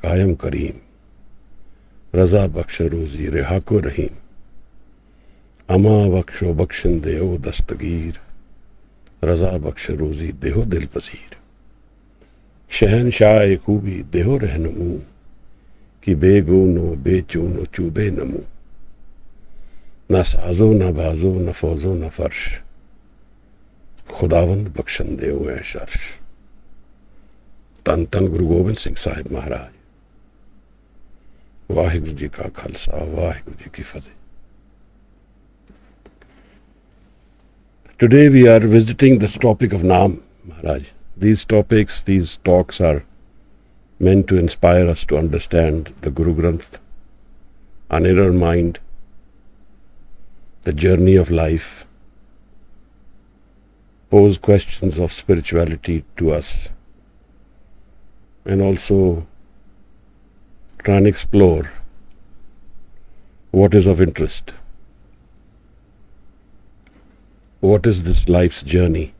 कायम करीम, रजा बख्श रोजी रिहा को रहीम, अमा बख्शो बख्शन देओ दस्तगीर, रजा बख्श रोजी देहो दिल पसीर, शहनशाह खूबी देहो रहनुमू, कि बेगूनो बेचूनो चूबे नमू, न साजो न बाजो न फौजो न फर्श, खुदावंद बख्शन देओ ऐश अर्श। तन तन गुरु गोबिंद सिंह साहिब महाराज। वाहिगुरु जी का खालसा, वाहिगुरु जी की फतेह। Today we are visiting this topic of Naam, Maharaj. These topics, these talks are meant to inspire us to understand the Guru Granth, an inner mind, the journey of life, pose questions of spirituality to us, and also try and explore what is of interest. What is this life's journey,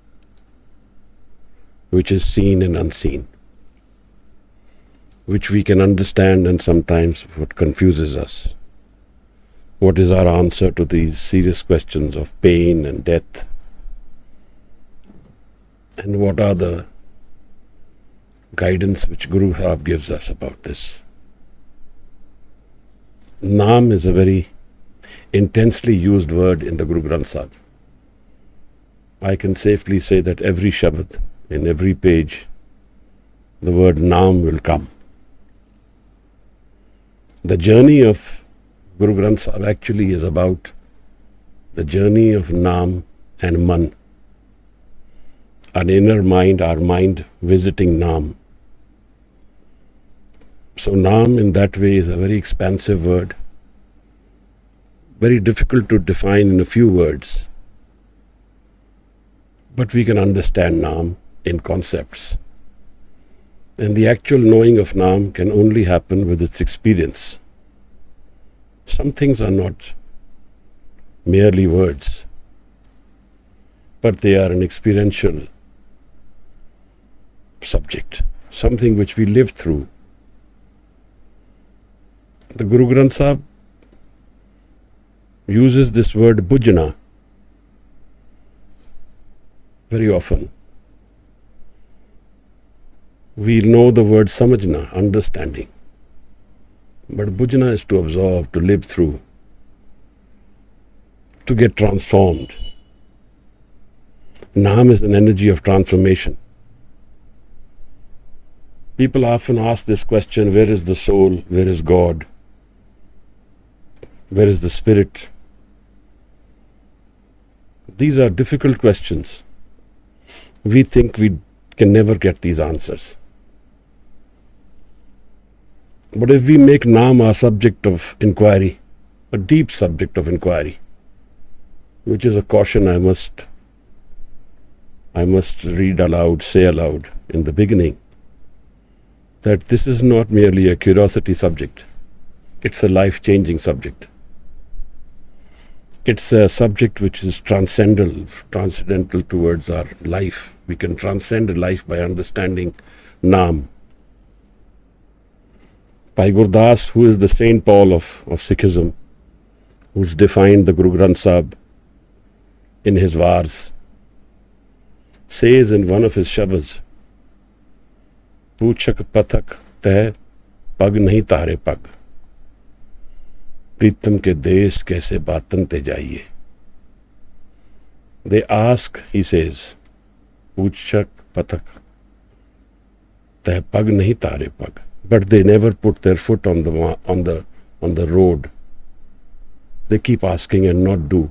which is seen and unseen, which we can understand and sometimes what confuses us? What is our answer to these serious questions of pain and death? And what are the guidance which Guru Sahib gives us about this? Naam is a very intensely used word in the Guru Granth Sahib. I can safely say that every Shabad, in every page, the word Naam will come. The journey of Guru Granth Sahib actually is about the journey of Naam and Man. An inner mind, our mind visiting Naam. So Naam in that way is a very expansive word, very difficult to define in a few words. But we can understand Naam in concepts. And the actual knowing of Naam can only happen with its experience. Some things are not merely words, but they are an experiential subject, something which we live through. The Guru Granth Sahib uses this word bujna very often. We know the word samajna, understanding. But bujna is to absorb, to live through, to get transformed. Naam is an energy of transformation. People often ask this question, where is the soul? Where is God? Where is the spirit? These are difficult questions. We think we can never get these answers. But if we make Naam our subject of inquiry, a deep subject of inquiry, which is a caution I must read aloud, say aloud in the beginning, that this is not merely a curiosity subject. It's a life-changing subject. It's a subject which is transcendental towards our life. We can transcend life by understanding Naam. Bhai Gurdas, who is the Saint Paul of Sikhism, who's defined the Guru Granth Sahib in his Vars, says in one of his Shabads, Puchak pathak teh pag nahi tahre pag, Pritam ke desh kaise batan te jaiye. They ask, he says, Puchak pathak teh pag nahi tahre pag, but they never put their foot on the road. They keep asking and not do.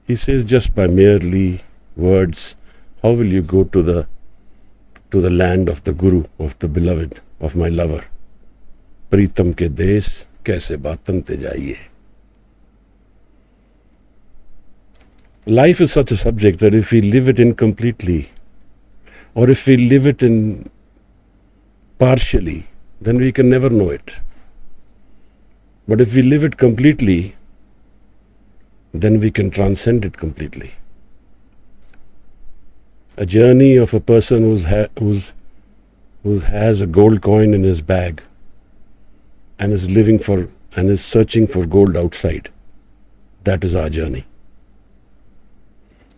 He says, just by merely words, how will you go to the land of the Guru, of the beloved, of my lover? Pritam ke desh kaise batan te jaiye. Life is such a subject that if we live it incompletely, or if we live it in partially, then we can never know it. But if we live it completely, then we can transcend it completely. A journey of a person who has a gold coin in his bag and is searching for gold outside. That is our journey.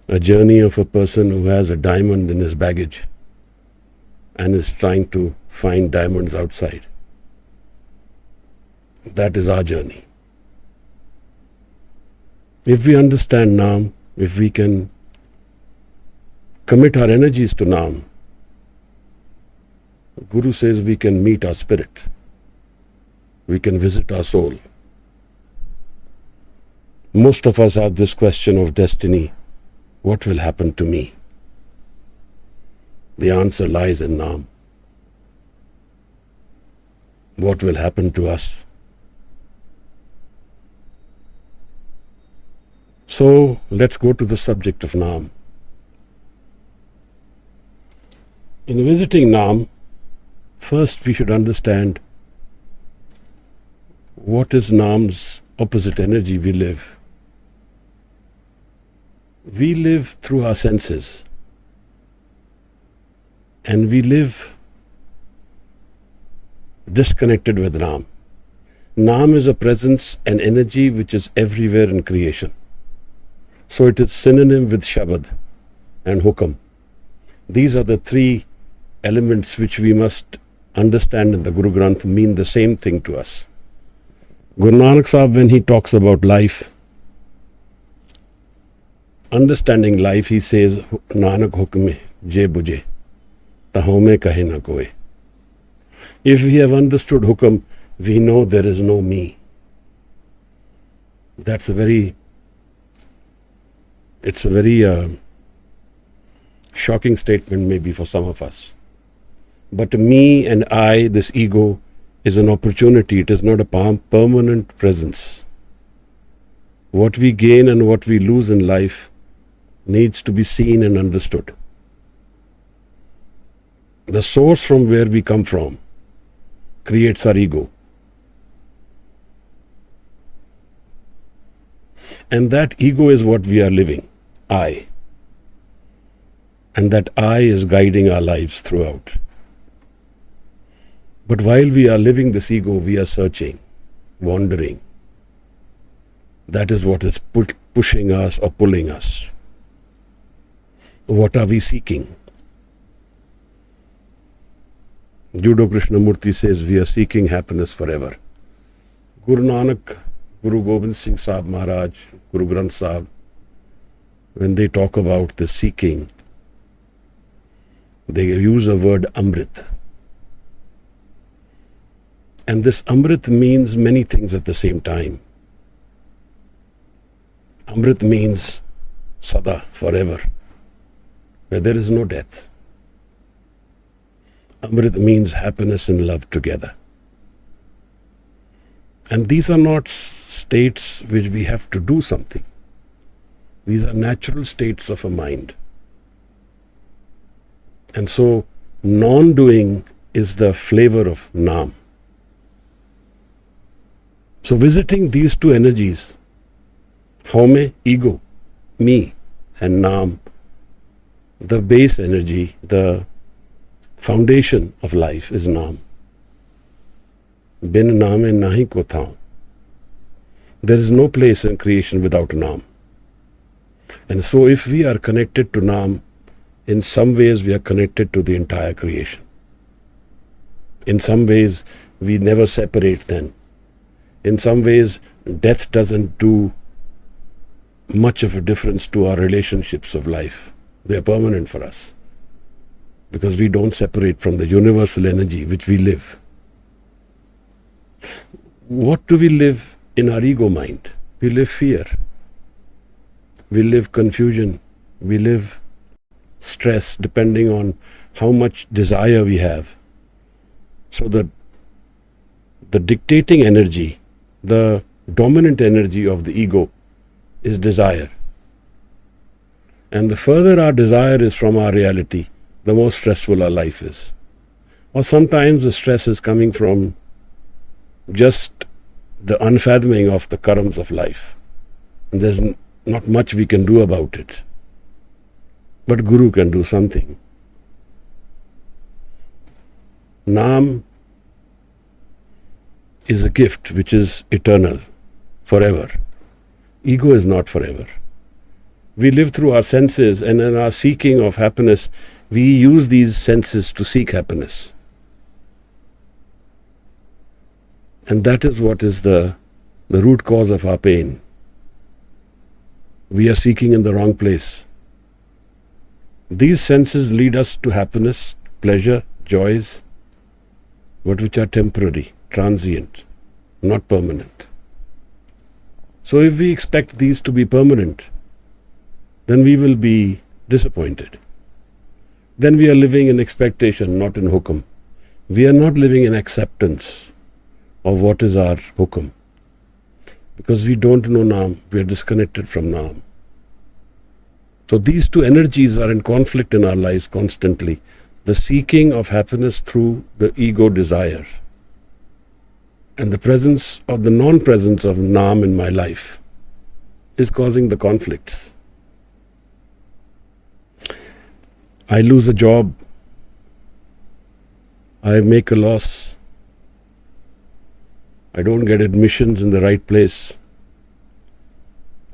A journey of a person who has a diamond in his baggage and is trying to find diamonds outside. That is our journey. If we understand NAAM, if we can commit our energies to NAAM, Guru says we can meet our spirit. We can visit our soul. Most of us have this question of destiny. What will happen to me? The answer lies in NAAM. What will happen to us? So let's go to the subject of NAAM. In visiting NAAM, first we should understand what is NAAM's opposite energy we live. We live through our senses, and we live disconnected with NAAM. NAAM is a presence and energy which is everywhere in creation. So it is synonym with Shabad and Hukam. These are the three elements which we must understand in the Guru Granth mean the same thing to us. Guru Nanak Sahib, when he talks about life, understanding life, he says, Nanak hukme je bujhe, tahome kahe na koe. If we have understood hukam, we know there is no me. It's a very shocking statement maybe for some of us. But me and I, this ego, is an opportunity. It is not a permanent presence. What we gain and what we lose in life needs to be seen and understood. The source from where we come from creates our ego. And that ego is what we are living, I. And that I is guiding our lives throughout. But while we are living this ego, we are searching, wandering. That is what is pushing us or pulling us. What are we seeking? Judo Krishnamurti says we are seeking happiness forever. Guru Nanak, Guru Gobind Singh Sahib Maharaj, Guru Granth Sahib, when they talk about the seeking, they use a word Amrit. And this Amrit means many things at the same time. Amrit means Sada, forever, where there is no death. Amrit means happiness and love together. And these are not states which we have to do something. These are natural states of a mind. And so non-doing is the flavor of NAAM. So visiting these two energies, Haume, ego, me, and NAAM, the base energy, the foundation of life is NAAM. Bin naame nahi ko thaun. There is no place in creation without NAAM. And so if we are connected to NAAM, in some ways we are connected to the entire creation. In some ways we never separate then. In some ways death doesn't do much of a difference to our relationships of life. They are permanent for us because we don't separate from the universal energy which we live. What do we live in our ego mind? We live fear. We live confusion. We live stress depending on how much desire we have. So the dictating energy, the dominant energy of the ego is desire. And the further our desire is from our reality, the more stressful our life is. Or sometimes the stress is coming from just the unfathoming of the karmas of life. And there's not much we can do about it. But Guru can do something. Naam is a gift which is eternal, forever. Ego is not forever. We live through our senses, and in our seeking of happiness, we use these senses to seek happiness. And that is what is the root cause of our pain. We are seeking in the wrong place. These senses lead us to happiness, pleasure, joys, but which are temporary, transient, not permanent. So if we expect these to be permanent, then we will be disappointed. Then we are living in expectation, not in hukum. We are not living in acceptance of what is our hukum. Because we don't know Naam, we are disconnected from Naam. So these two energies are in conflict in our lives constantly. The seeking of happiness through the ego desire and the presence of the non-presence of Naam in my life is causing the conflicts. I lose a job, I make a loss, I don't get admissions in the right place,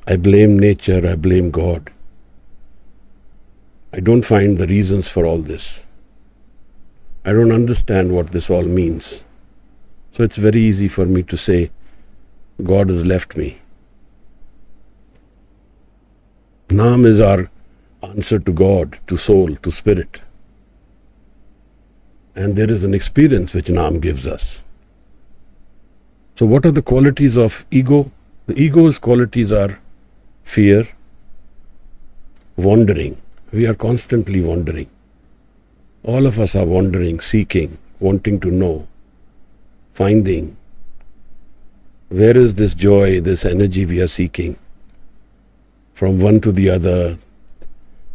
I blame nature, I blame God. I don't find the reasons for all this. I don't understand what this all means. So it's very easy for me to say, God has left me. Naam is our answer to God, to soul, to spirit. And there is an experience which Naam gives us. So what are the qualities of ego? The ego's qualities are fear, wandering. We are constantly wandering. All of us are wandering, seeking, wanting to know, finding. Where is this joy, this energy we are seeking? From one to the other,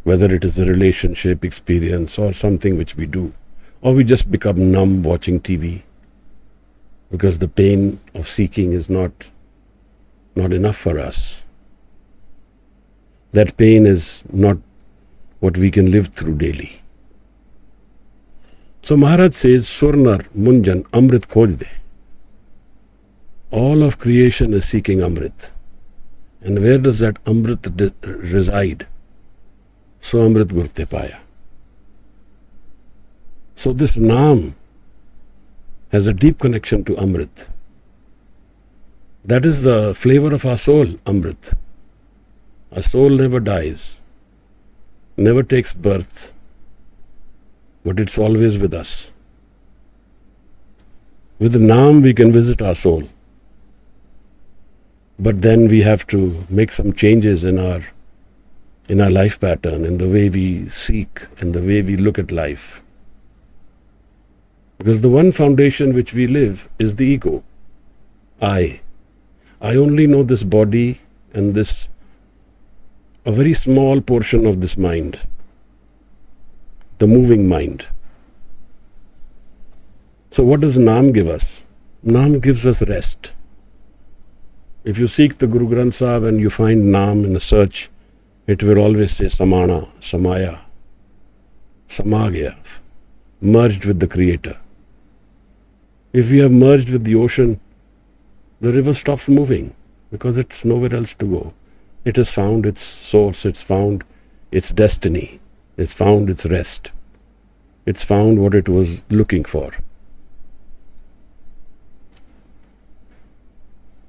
whether it is a relationship, experience, or something which we do. Or we just become numb watching TV. Because the pain of seeking is not enough for us. That pain is not what we can live through daily. So Maharaj says, Surnar, Munjan, Amrit khoj de. All of creation is seeking Amrit. And where does that Amrit reside? So Amrit Gurte Paya. So this Naam has a deep connection to Amrit. That is the flavor of our soul, Amrit. Our soul never dies, never takes birth, but it's always with us. With the Naam we can visit our soul. But then we have to make some changes in our life pattern, in the way we seek, and the way we look at life. Because the one foundation which we live is the ego. I only know this body and this, a very small portion of this mind, the moving mind. So what does Naam give us? Naam gives us rest. If you seek the Guru Granth Sahib and you find Naam in a search, it will always say Samana, Samaya, Samagya, merged with the Creator. If we have merged with the ocean, the river stops moving because it's nowhere else to go. It has found its source, it's found its destiny, it's found its rest, it's found what it was looking for.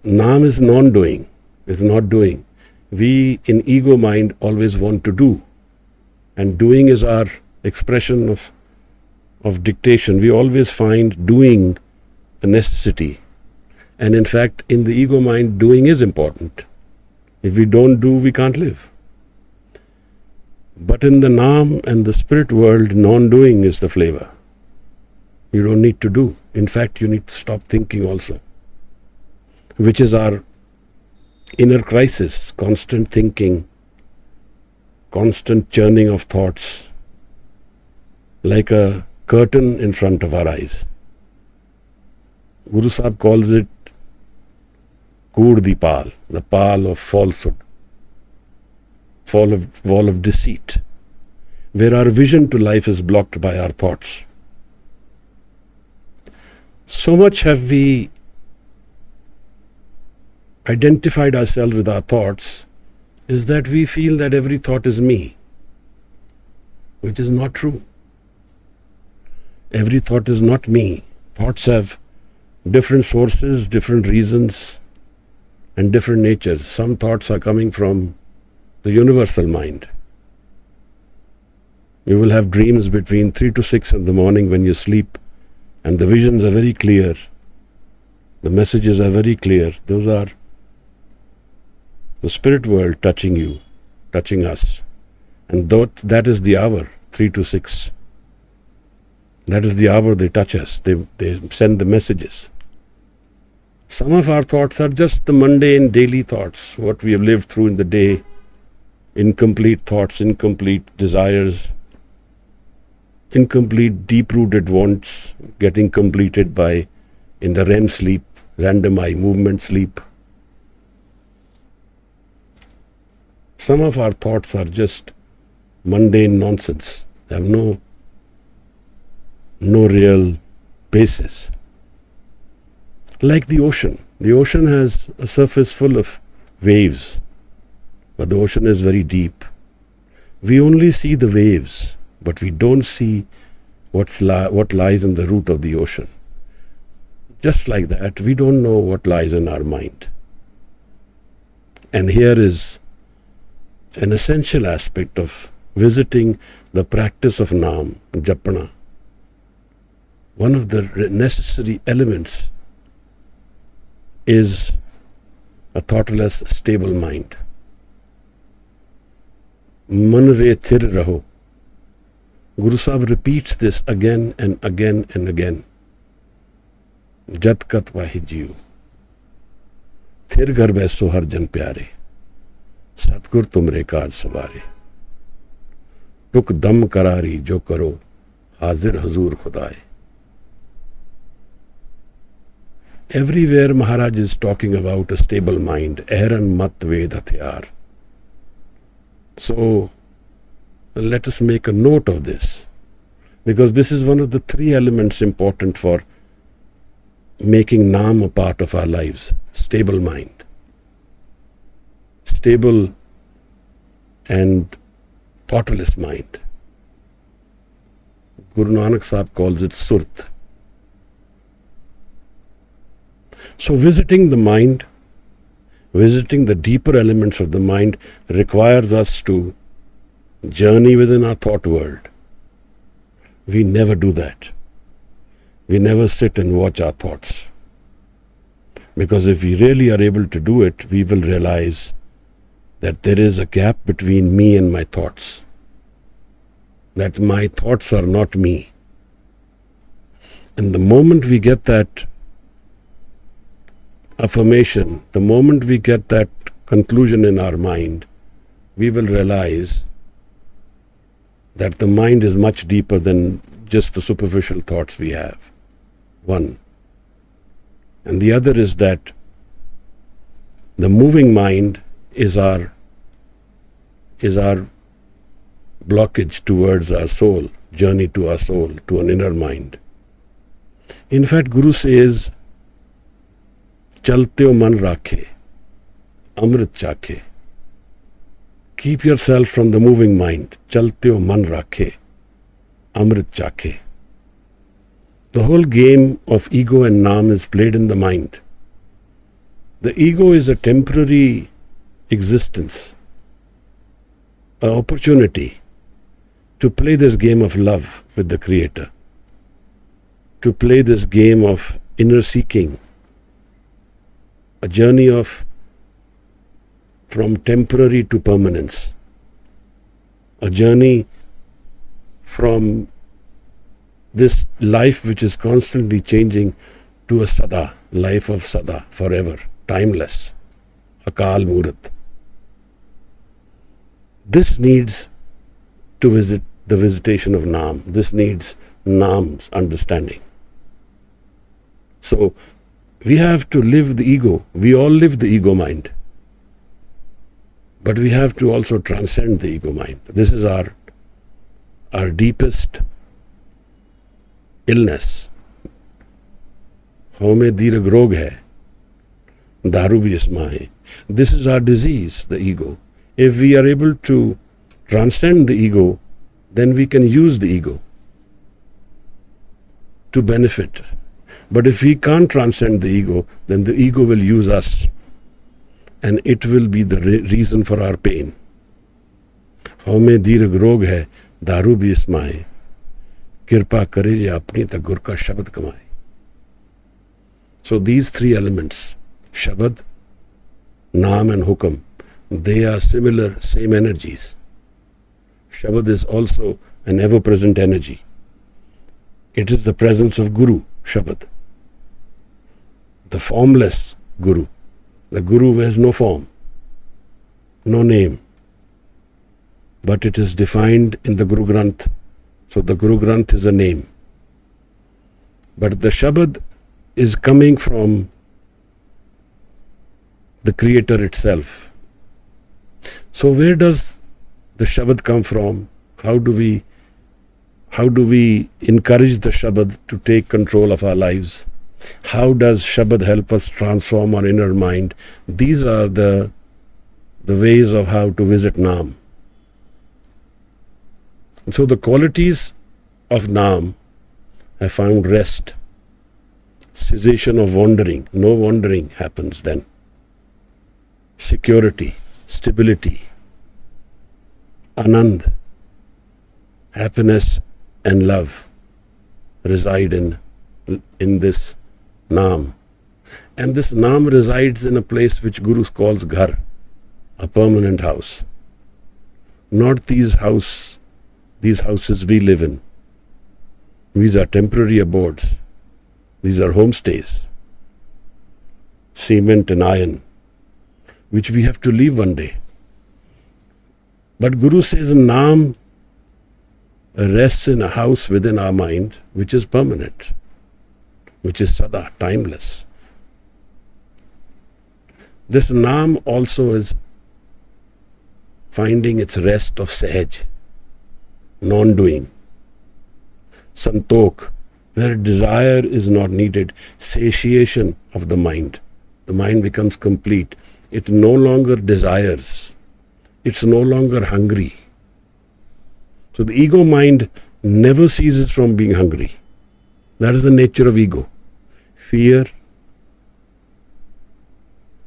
Naam is non-doing, is not doing. We in ego mind always want to do, and doing is our expression of dictation. We always find doing a necessity, and in fact in the ego mind doing is important. If we don't do, we can't live. But in the Naam and the spirit world, non-doing is the flavor. You don't need to do. In fact, you need to stop thinking also, which is our inner crisis, constant thinking, constant churning of thoughts, like a curtain in front of our eyes. Guru Sahib calls it Kood di Pal, the pal of falsehood, wall of deceit, where our vision to life is blocked by our thoughts. So much have we identified ourselves with our thoughts is that we feel that every thought is me, which is not true. Every thought is not me. Thoughts have different sources, different reasons, and different natures. Some thoughts are coming from the universal mind. You will have dreams between 3 to 6 in the morning when you sleep, and the visions are very clear. The messages are very clear. Those are the spirit world touching you, touching us. And that is the hour, 3 to 6. That is the hour they touch us. They send the messages. Some of our thoughts are just the mundane daily thoughts, what we have lived through in the day, incomplete thoughts, incomplete desires, incomplete deep-rooted wants getting completed in the REM sleep, random eye movement sleep. Some of our thoughts are just mundane nonsense. They have no real basis. Like the ocean. The ocean has a surface full of waves, but the ocean is very deep. We only see the waves, but we don't see what lies in the root of the ocean. Just like that, we don't know what lies in our mind. And here is an essential aspect of visiting the practice of NAAM, Japana. One of the necessary elements is a thoughtless, stable mind. Man re thir raho. Guru Sahib repeats this again and again and again. Jat kat wahi jiyu. Thir ghar baiso har jan pyare. Satgur tumre kaaj saware. Tuk dam karari jo karo. Hazir hazur khudaye. Everywhere Maharaj is talking about a stable mind. Ehran mat ved hathyar. So, let us make a note of this, because this is one of the 3 elements important for making NAAM a part of our lives. Stable mind. Stable and thoughtless mind. Guru Nanak Sahib calls it Surt. So visiting the mind, visiting the deeper elements of the mind requires us to journey within our thought world. We never do that. We never sit and watch our thoughts. Because if we really are able to do it, we will realize that there is a gap between me and my thoughts. That my thoughts are not me. And the moment we get that affirmation, the moment we get that conclusion in our mind, we will realize that the mind is much deeper than just the superficial thoughts we have. One. And the other is that the moving mind is our blockage towards our soul, journey to our soul, to an inner mind. In fact, Guru says, Chalteo man rakhe, amrit chakhe. Keep yourself from the moving mind. Chalteo man rakhe, amrit chakhe. The whole game of ego and NAAM is played in the mind. The ego is a temporary existence, an opportunity to play this game of love with the Creator, to play this game of inner seeking, a journey from temporary to permanence, a journey from this life which is constantly changing to a Sada, life of Sada, forever, timeless, Akal Murat. This needs to visit the visitation of NAAM. This needs NAAM's understanding. So, we have to live the ego. We all live the ego mind. But we have to also transcend the ego mind. This is our deepest illness. हौ में दीर्घ रोग है, दारू भी इसमें है. This is our disease, the ego. If we are able to transcend the ego, then we can use the ego to benefit. But if we can't transcend the ego, then the ego will use us, and it will be the reason for our pain. हौ में दीर्घ रोग है, दारू भी इसमें है, कृपा करे जे अपनी तक गुर का शब्द कमाए. So these three elements, Shabad, Naam and Hukam, they are similar, same energies. Shabad is also an ever-present energy. It is the presence of Guru, Shabad. The formless Guru. The Guru has no form, no name. But it is defined in the Guru Granth. So the Guru Granth is a name. But the Shabad is coming from the Creator itself. So where does the Shabad come from? How do we encourage the Shabad to take control of our lives? How does Shabad help us transform our inner mind? These are the ways of how to visit Naam. And so the qualities of Naam have found rest, cessation of wandering. No wandering happens then. Security, stability, Anand, happiness and love reside in this Naam. And this Naam resides in a place which Guru calls Ghar, a permanent house. Not these houses we live in. These are temporary abodes. These are homestays, cement and iron, which we have to leave one day. But Guru says Naam rests in a house within our mind which is permanent, which is sada, timeless. This Naam also is finding its rest of Sahaj, non-doing. Santok, where desire is not needed, satiation of the mind. The mind becomes complete. It no longer desires. It's no longer hungry. So the ego mind never ceases from being hungry. That is the nature of ego. Fear,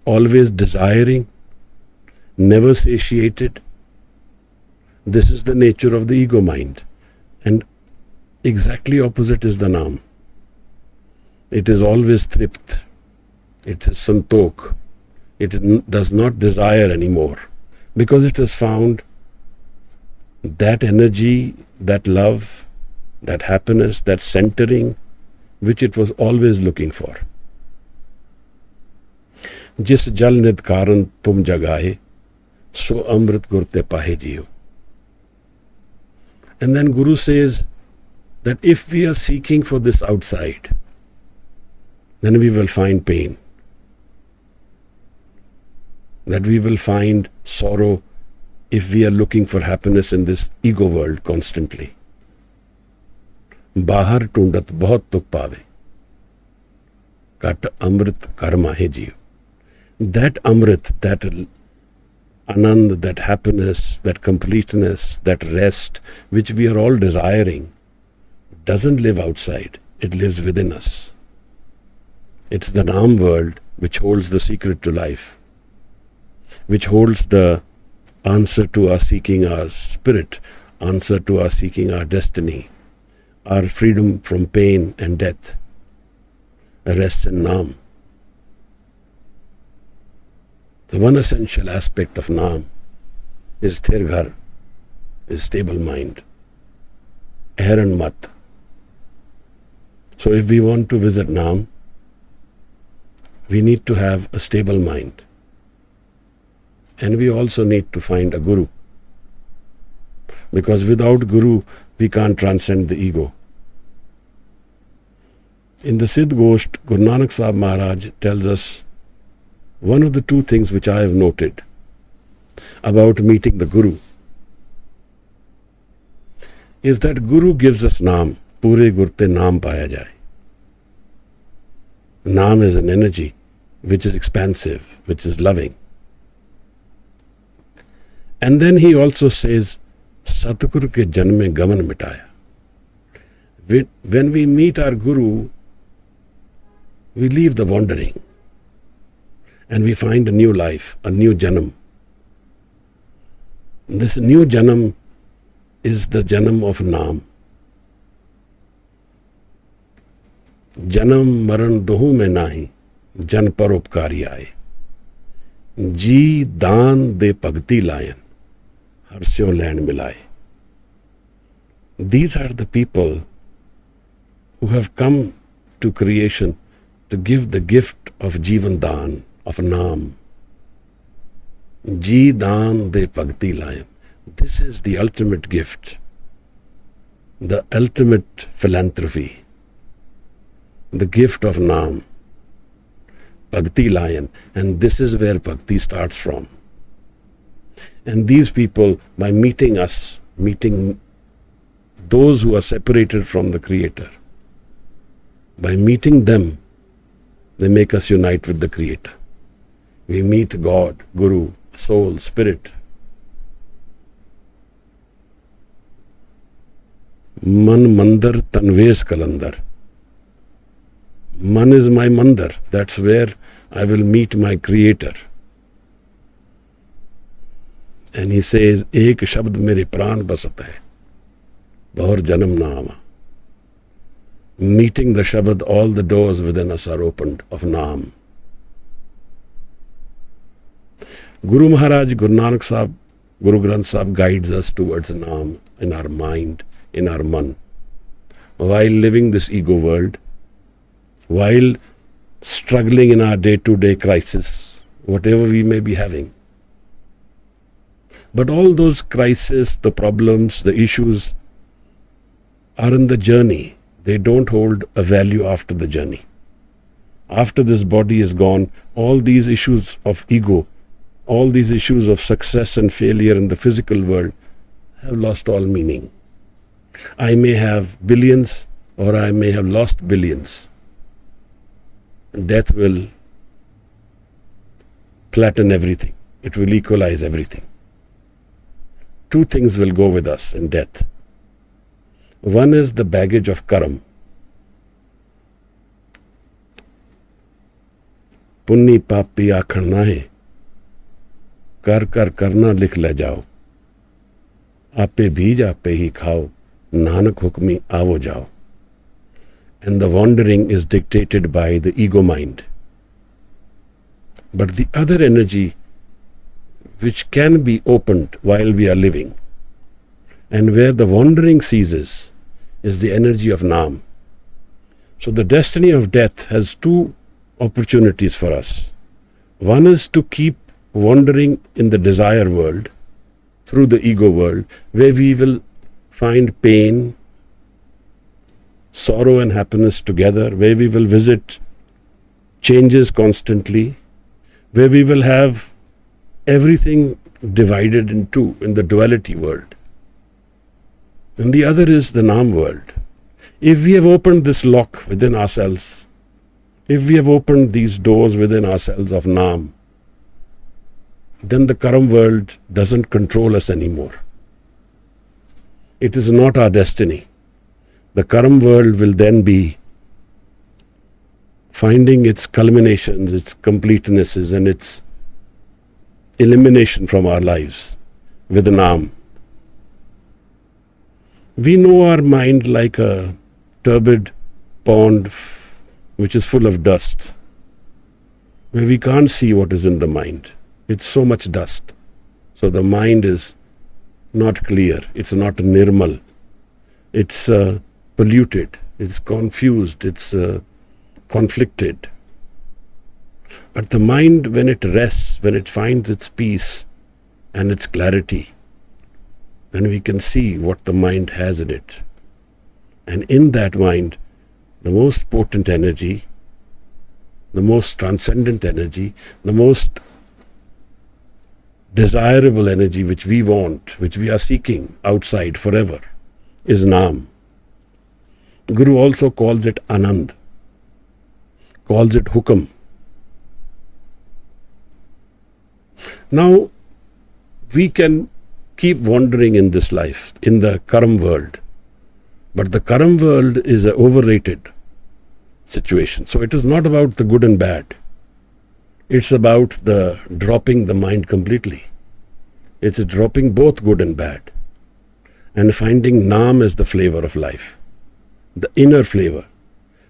always desiring, never satiated. This is the nature of the ego mind. And exactly opposite is the Naam. It is always thript. It is santok. It does not desire anymore, because it has found that energy, that love, that happiness, that centering, which it was always looking for. Jis jal nid karan tum jagaye, so amrit gurte pahe jiyo. And then Guru says that if we are seeking for this outside, then we will find pain. That we will find sorrow if we are looking for happiness in this ego world constantly. Bahar tundat bahut tuk paave, kat amrit karma hai jiyo. That amrit, that anand, that happiness, that completeness, that rest, which we are all desiring, doesn't live outside. It lives within us. It's the Naam world which holds the secret to life, which holds the answer to our seeking our spirit, answer to our seeking our destiny, our freedom from pain and death, rests in Naam. The one essential aspect of Naam is Sthir Ghar, is stable mind, air and mat. So if we want to visit Naam, we need to have a stable mind. And we also need to find a Guru. Because without Guru, we can't transcend the ego. In the Siddh Gosht, Guru Nanak Sahib Maharaj tells us one of the two things which I have noted about meeting the Guru is that Guru gives us Naam. Pure Gurte Naam paya jaye. Naam is an energy which is expansive, which is loving. And then he also says, Satguru ke janme gaman mitaya. When we meet our Guru, we leave the wandering and we find a new life, a new janam. This new janam is the janam of Naam. Janam maran dohu mein nahi, jan paropkari aaye. Ji daan de bhakti layan, harsyo land milaye. These are the people who have come to creation to give the gift of Jivan Daan, of Naam. Ji daan de bhakti layan. This is the ultimate gift, the ultimate philanthropy, the gift of Naam, Bhakti Lion, and this is where Bhakti starts from. And these people, by meeting us, meeting those who are separated from the Creator, by meeting them, they make us unite with the Creator. We meet God, Guru, Soul, Spirit. Man mandar tanves kalandar. Man is my mandar. That's where I will meet my Creator. And he says, Ek shabd mere pran basat hai, bahur janam na awa. Meeting the Shabad, all the doors within us are opened of Naam. Guru Maharaj, Guru Nanak Sahib, Guru Granth Sahib guides us towards Naam in our mind, in our man, while living this ego world, while struggling in our day-to-day crisis, whatever we may be having. But all those crises, the problems, the issues are in the journey. They don't hold a value after the journey. After this body is gone, all these issues of ego, all these issues of success and failure in the physical world have lost all meaning. I may have billions or I may have lost billions. Death will flatten everything. It will equalize everything. Two things will go with us in death. One is the baggage of karam. Punni papi akhar na hai, kar kar karna likh le jao. Ape bheej ape hi khao, nanak hukmi avo jao. And the wandering is dictated by the ego mind. But the other energy which can be opened while we are living, and where the wandering ceases, is the energy of Naam. So the destiny of death has two opportunities for us. One is to keep wandering in the desire world, through the ego world, where we will find pain, sorrow and happiness together, where we will visit changes constantly, where we will have everything divided in two in the duality world. And the other is the Naam world. If we have opened this lock within ourselves, if we have opened these doors within ourselves of Naam, then the Karam world doesn't control us anymore. It is not our destiny. The Karam world will then be finding its culminations, its completenesses, and its elimination from our lives with the Naam. We know our mind like a turbid pond which is full of dust, where we can't see what is in the mind. It's so much dust. So the mind is not clear. It's not nirmal. It's polluted. It's confused. It's conflicted. But the mind, when it rests, when it finds its peace and its clarity, then we can see what the mind has in it. And in that mind, the most potent energy, the most transcendent energy, the most desirable energy which we want, which we are seeking outside forever, is Naam. Guru also calls it Anand, calls it hukam. Now, we can keep wandering in this life, in the karam world. But the karam world is an overrated situation. So it is not about the good and bad. It's about the dropping the mind completely. It's dropping both good and bad. And finding NAAM as the flavor of life. The inner flavor.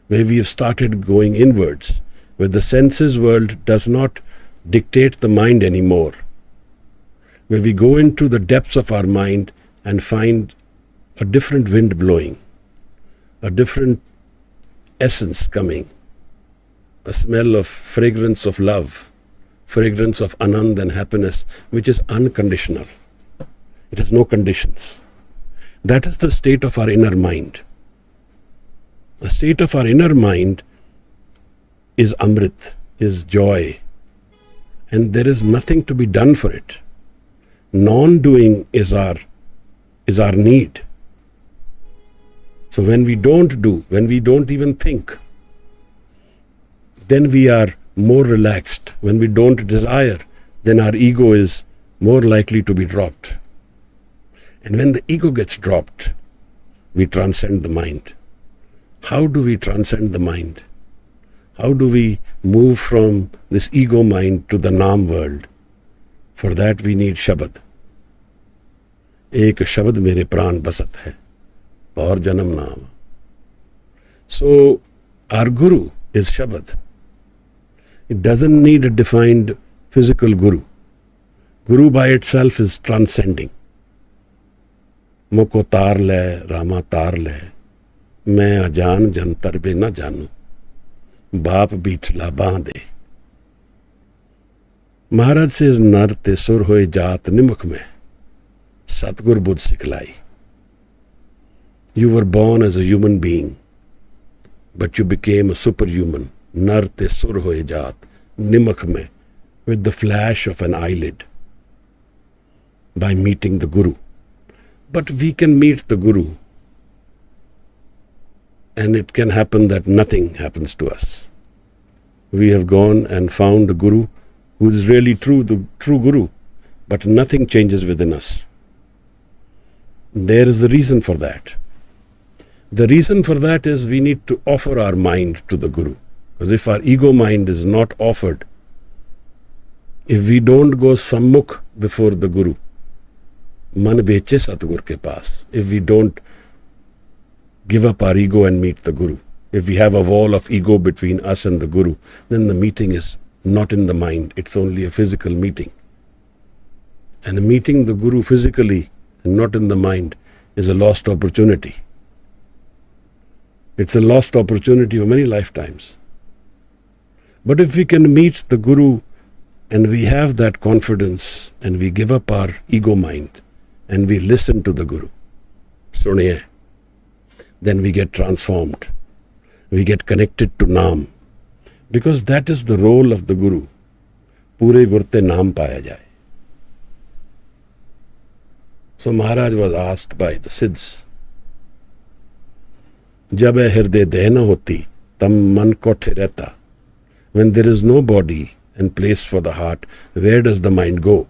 Where we have started going inwards. Where the senses world does not dictate the mind anymore. Where we go into the depths of our mind and find a different wind blowing, a different essence coming, a smell of fragrance of love, fragrance of anand and happiness, which is unconditional. It has no conditions. That is the state of our inner mind. The state of our inner mind is amrit, is joy, and there is nothing to be done for it. Non-doing is our need. So when we don't do, when we don't even think, then we are more relaxed. When we don't desire, then our ego is more likely to be dropped. And when the ego gets dropped, we transcend the mind. How do we transcend the mind? How do we move from this ego mind to the NAAM world? For that we need Shabad. Ek Shabad mere pran basat hai, aur janam naam. So our Guru is Shabad. It doesn't need a defined physical Guru. Guru by itself is transcending. Moko tar le, Rama tar le, main ajaan jantar be na janu, baap bichla baande. Maharaj says, nar te sur hoye jaat nimuk mein, Satgur Budh Siklai. You were born as a human being, but you became a superhuman. Nar te sur hoye jaat nimuk mein, with the flash of an eyelid, by meeting the Guru. But we can meet the Guru, and it can happen that nothing happens to us. We have gone and found a Guru who is really true, the true Guru, but nothing changes within us. There is a reason for that. The reason for that is we need to offer our mind to the Guru. Because if our ego mind is not offered, if we don't go sammukh before the Guru, man beche Satgur ke paas, if we don't give up our ego and meet the Guru, if we have a wall of ego between us and the Guru, then the meeting is not in the mind, it's only a physical meeting. And meeting the Guru physically and not in the mind is a lost opportunity. It's a lost opportunity of many lifetimes. But if we can meet the Guru and we have that confidence and we give up our ego mind and we listen to the Guru, suniye, then we get transformed. We get connected to NAAM. Because that is the role of the Guru. Pure gurte naam paya jaye. So Maharaj was asked by the Siddhs, Jab hirde deh na hoti, tam man kothe rehta. When there is no body and place for the heart, where does the mind go?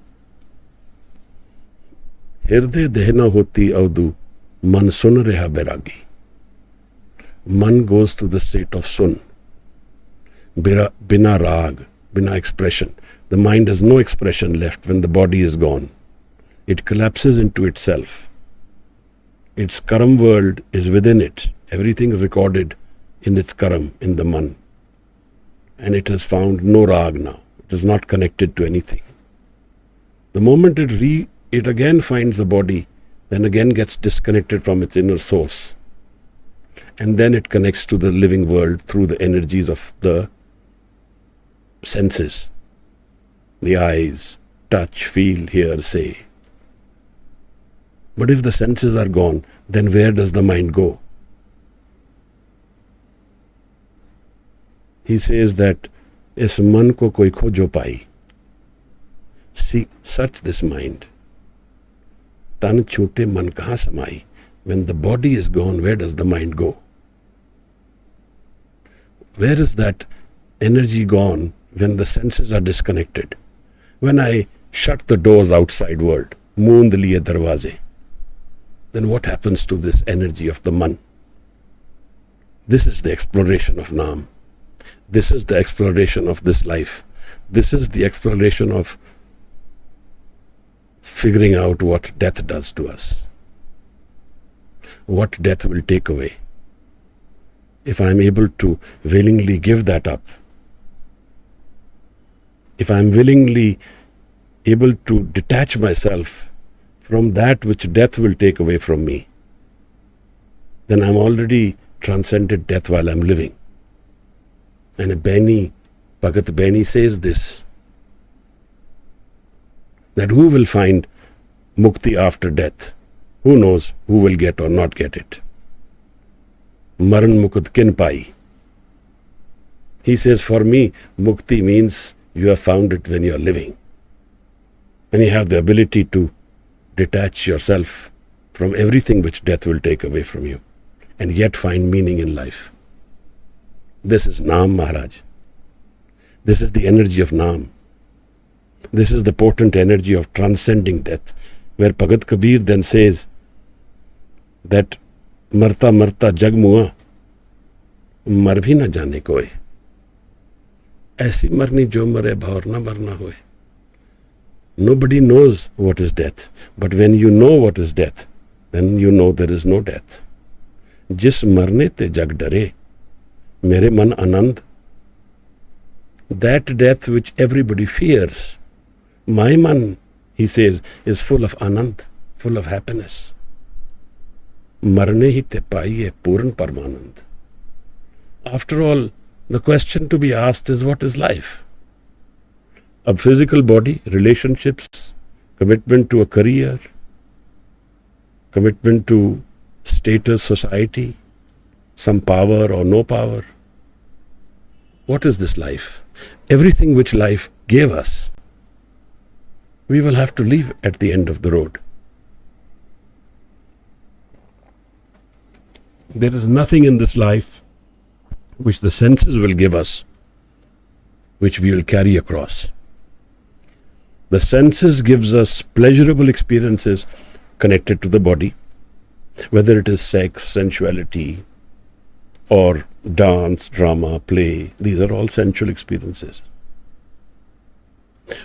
Hirde deh na hoti avdu, man sun reha bairagi. Man goes to the state of sun. Bina rag, bina expression. The mind has no expression left when the body is gone. It collapses into itself. Its karam world is within it. Everything recorded in its karam, in the man. And it has found no rag now. It is not connected to anything. The moment it again finds the body, then again gets disconnected from its inner source. And then it connects to the living world through the energies of the senses. The eyes, touch, feel, hear, say. But if the senses are gone, then where does the mind go? He says that is man ko koi khojo pai. Search this mind. Tan chute man kahan samai. When the body is gone, where does the mind go? Where is that energy gone when the senses are disconnected. When I shut the doors outside world, moond liye darwaze, then what happens to this energy of the man? This is the exploration of NAAM. This is the exploration of this life. This is the exploration of figuring out what death does to us. What death will take away. If I am able to willingly give that up, if I am willingly able to detach myself from that which death will take away from me, then I am already transcended death while I am living. And Bhagat Baini says this, that who will find mukti after death? Who knows who will get or not get it? Maran mukut kin pai. He says, for me, mukti means you have found it when you are living. When you have the ability to detach yourself from everything which death will take away from you, and yet find meaning in life. This is NAAM, Maharaj. This is the energy of NAAM. This is the potent energy of transcending death, where Bhagat Kabir then says that marta marta jag mua, mar bhi na jane koi. Aisi marni jo mare bhaur na marna hoye. Nobody knows what is death, but when you know what is death, then you know there is no death. Jis marne te jag dare, mere man anand. That death which everybody fears, my man, he says, is full of anand, full of happiness. Marne hi te paiye puran parmanand. After all, the question to be asked is, what is life? A physical body, relationships, commitment to a career, commitment to status, society, some power or no power. What is this life? Everything which life gave us, we will have to leave at the end of the road. There is nothing in this life which the senses will give us, which we will carry across. The senses gives us pleasurable experiences connected to the body, whether it is sex, sensuality, or dance, drama, play. These are all sensual experiences.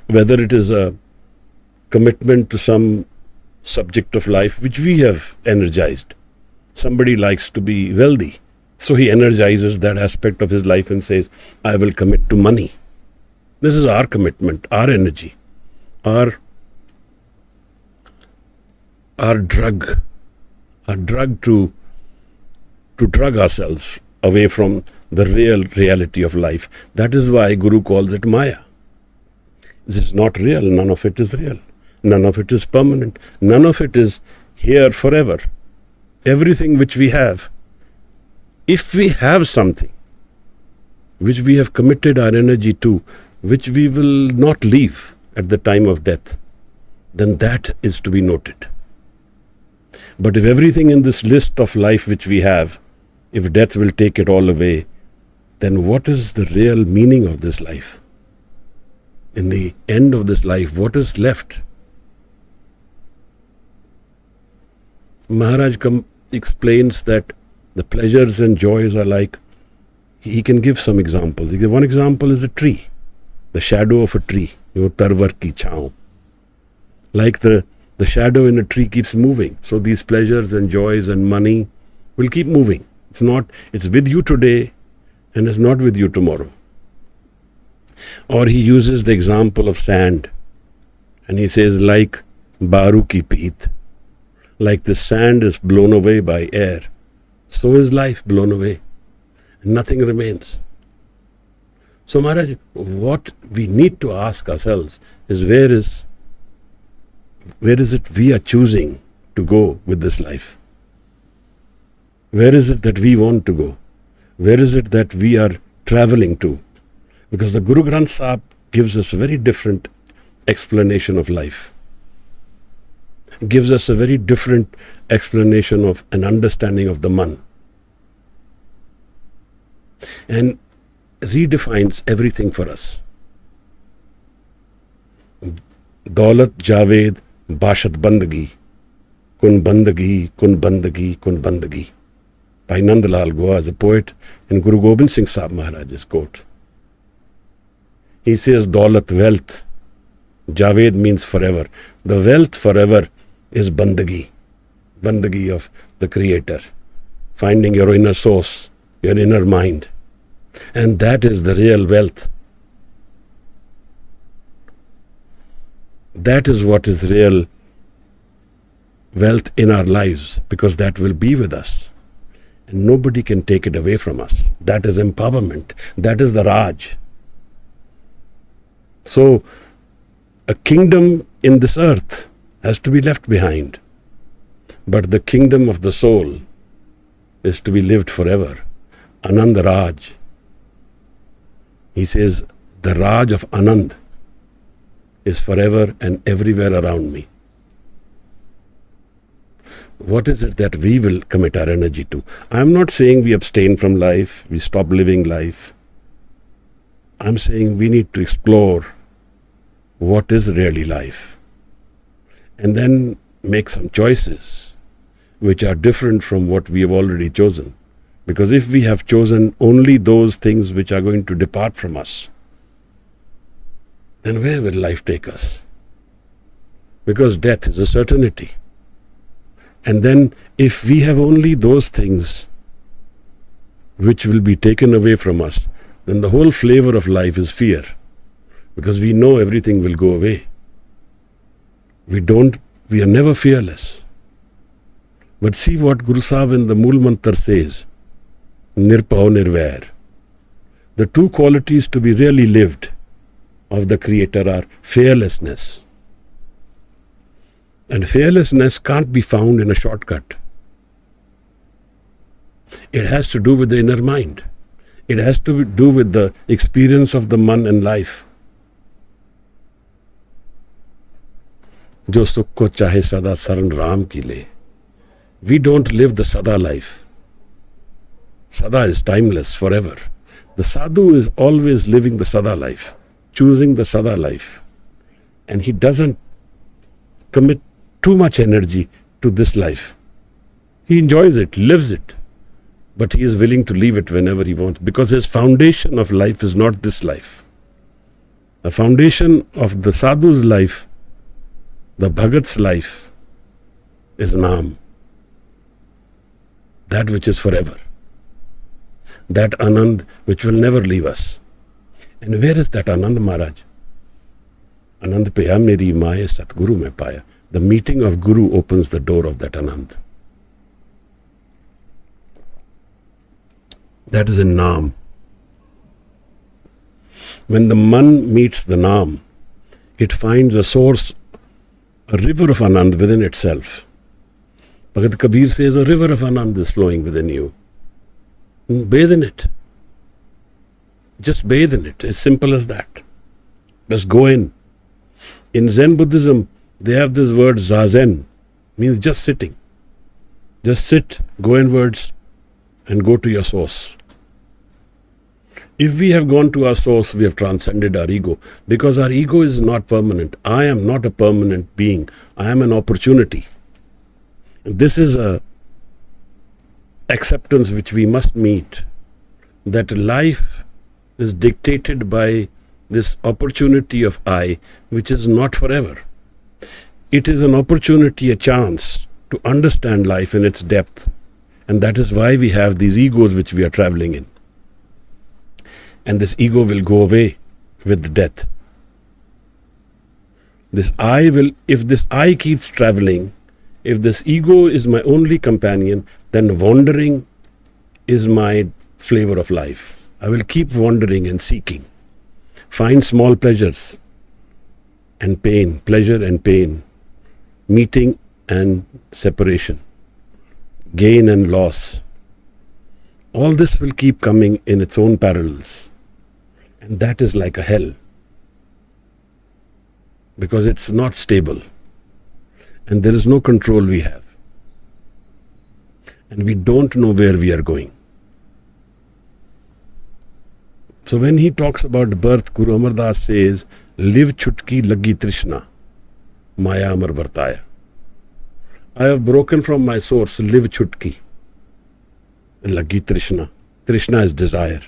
Whether it is a commitment to some subject of life which we have energized. Somebody likes to be wealthy, so he energizes that aspect of his life and says, I will commit to money. This is our commitment, our energy, our drug to drug ourselves away from the real reality of life. That is why Guru calls it Maya. This is not real. None of it is real. None of it is permanent. None of it is here forever. Everything which we have, if we have something which we have committed our energy to, which we will not leave at the time of death, then that is to be noted. But if everything in this list of life which we have, if death will take it all away, then what is the real meaning of this life? In the end of this life, what is left? Maharaj explains that the pleasures and joys are like, he can give some examples. One example is a tree, the shadow of a tree, tarvar ki chhao. Like the shadow in a tree keeps moving. So these pleasures and joys and money will keep moving. It's with you today and it's not with you tomorrow. Or he uses the example of sand and he says, like baru ki peet, like the sand is blown away by air, so is life blown away. Nothing remains. So Maharaj, what we need to ask ourselves is, where is it we are choosing to go with this life? Where is it that we want to go? Where is it that we are traveling to? Because the Guru Granth Sahib gives us a very different explanation of life. Gives us a very different explanation of an understanding of the man. And redefines everything for us. Daulat Javed Bashat Bandagi, Kun Bandagi, Kun Bandagi, Kun Bandagi. Bhai Nandlal Goa is a poet in Guru Gobind Singh Sahib Maharaj's quote. He says, Daulat, wealth. Javed means forever. The wealth forever is Bandagi. Bandagi of the Creator. Finding your inner source, your inner mind. And that is the real wealth. That is what is real wealth in our lives, because that will be with us. And nobody can take it away from us. That is empowerment. That is the Raj. So, a kingdom in this earth has to be left behind. But the kingdom of the soul is to be lived forever. Anand Raj. He says, the Raj of Anand is forever and everywhere around me. What is it that we will commit our energy to? I am not saying we abstain from life, we stop living life. I am saying we need to explore what is really life. And then make some choices which are different from what we have already chosen. Because if we have chosen only those things which are going to depart from us, then where will life take us? Because death is a certainty. And then if we have only those things which will be taken away from us, then the whole flavor of life is fear. Because we know everything will go away. We are never fearless. But see what Guru Sahib in the Mool Mantar says, Nirpao Nirvair. The two qualities to be really lived of the Creator are fearlessness. And fearlessness can't be found in a shortcut. It has to do with the inner mind. It has to do with the experience of the man in life. Jo sukh ko chahe sada saran Ram ki le. We don't live the Sada life. Sada is timeless, forever. The sadhu is always living the Sada life, choosing the Sada life. And he doesn't commit too much energy to this life. He enjoys it, lives it. But he is willing to leave it whenever he wants, because his foundation of life is not this life. The foundation of the sadhu's life, the bhagat's life, is NAAM. That which is forever. That Anand which will never leave us. And where is that Anand, Maharaj? Anand paya meri maaye Satguru mein paya. The meeting of Guru opens the door of that Anand. That is in NAAM. When the man meets the NAAM, it finds a source, a river of Anand within itself. Bhagat Kabir says a river of Anand is flowing within you. Bathe in it. Just bathe in it. As simple as that. Just go in. In Zen Buddhism, they have this word Zazen, means just sitting. Just sit, go inwards, and go to your source. If we have gone to our source, we have transcended our ego, because our ego is not permanent. I am not a permanent being. I am an opportunity. This is a acceptance which we must meet, that life is dictated by this opportunity of I, which is not forever. It is an opportunity, a chance to understand life in its depth. And that is why we have these egos which we are traveling in. And this ego will go away with death. This I will, if this I keeps traveling, if this ego is my only companion, then wandering is my flavor of life. I will keep wandering and seeking. Find small pleasures and pain, pleasure and pain, meeting and separation, gain and loss. All this will keep coming in its own parallels. And that is like a hell. Because it's not stable. And there is no control we have. And we don't know where we are going. So when he talks about birth, Guru Amar Das says, live chutki lagi trishna, maya amar vartaya. I have broken from my source, live chutki, lagi trishna. Trishna is desire.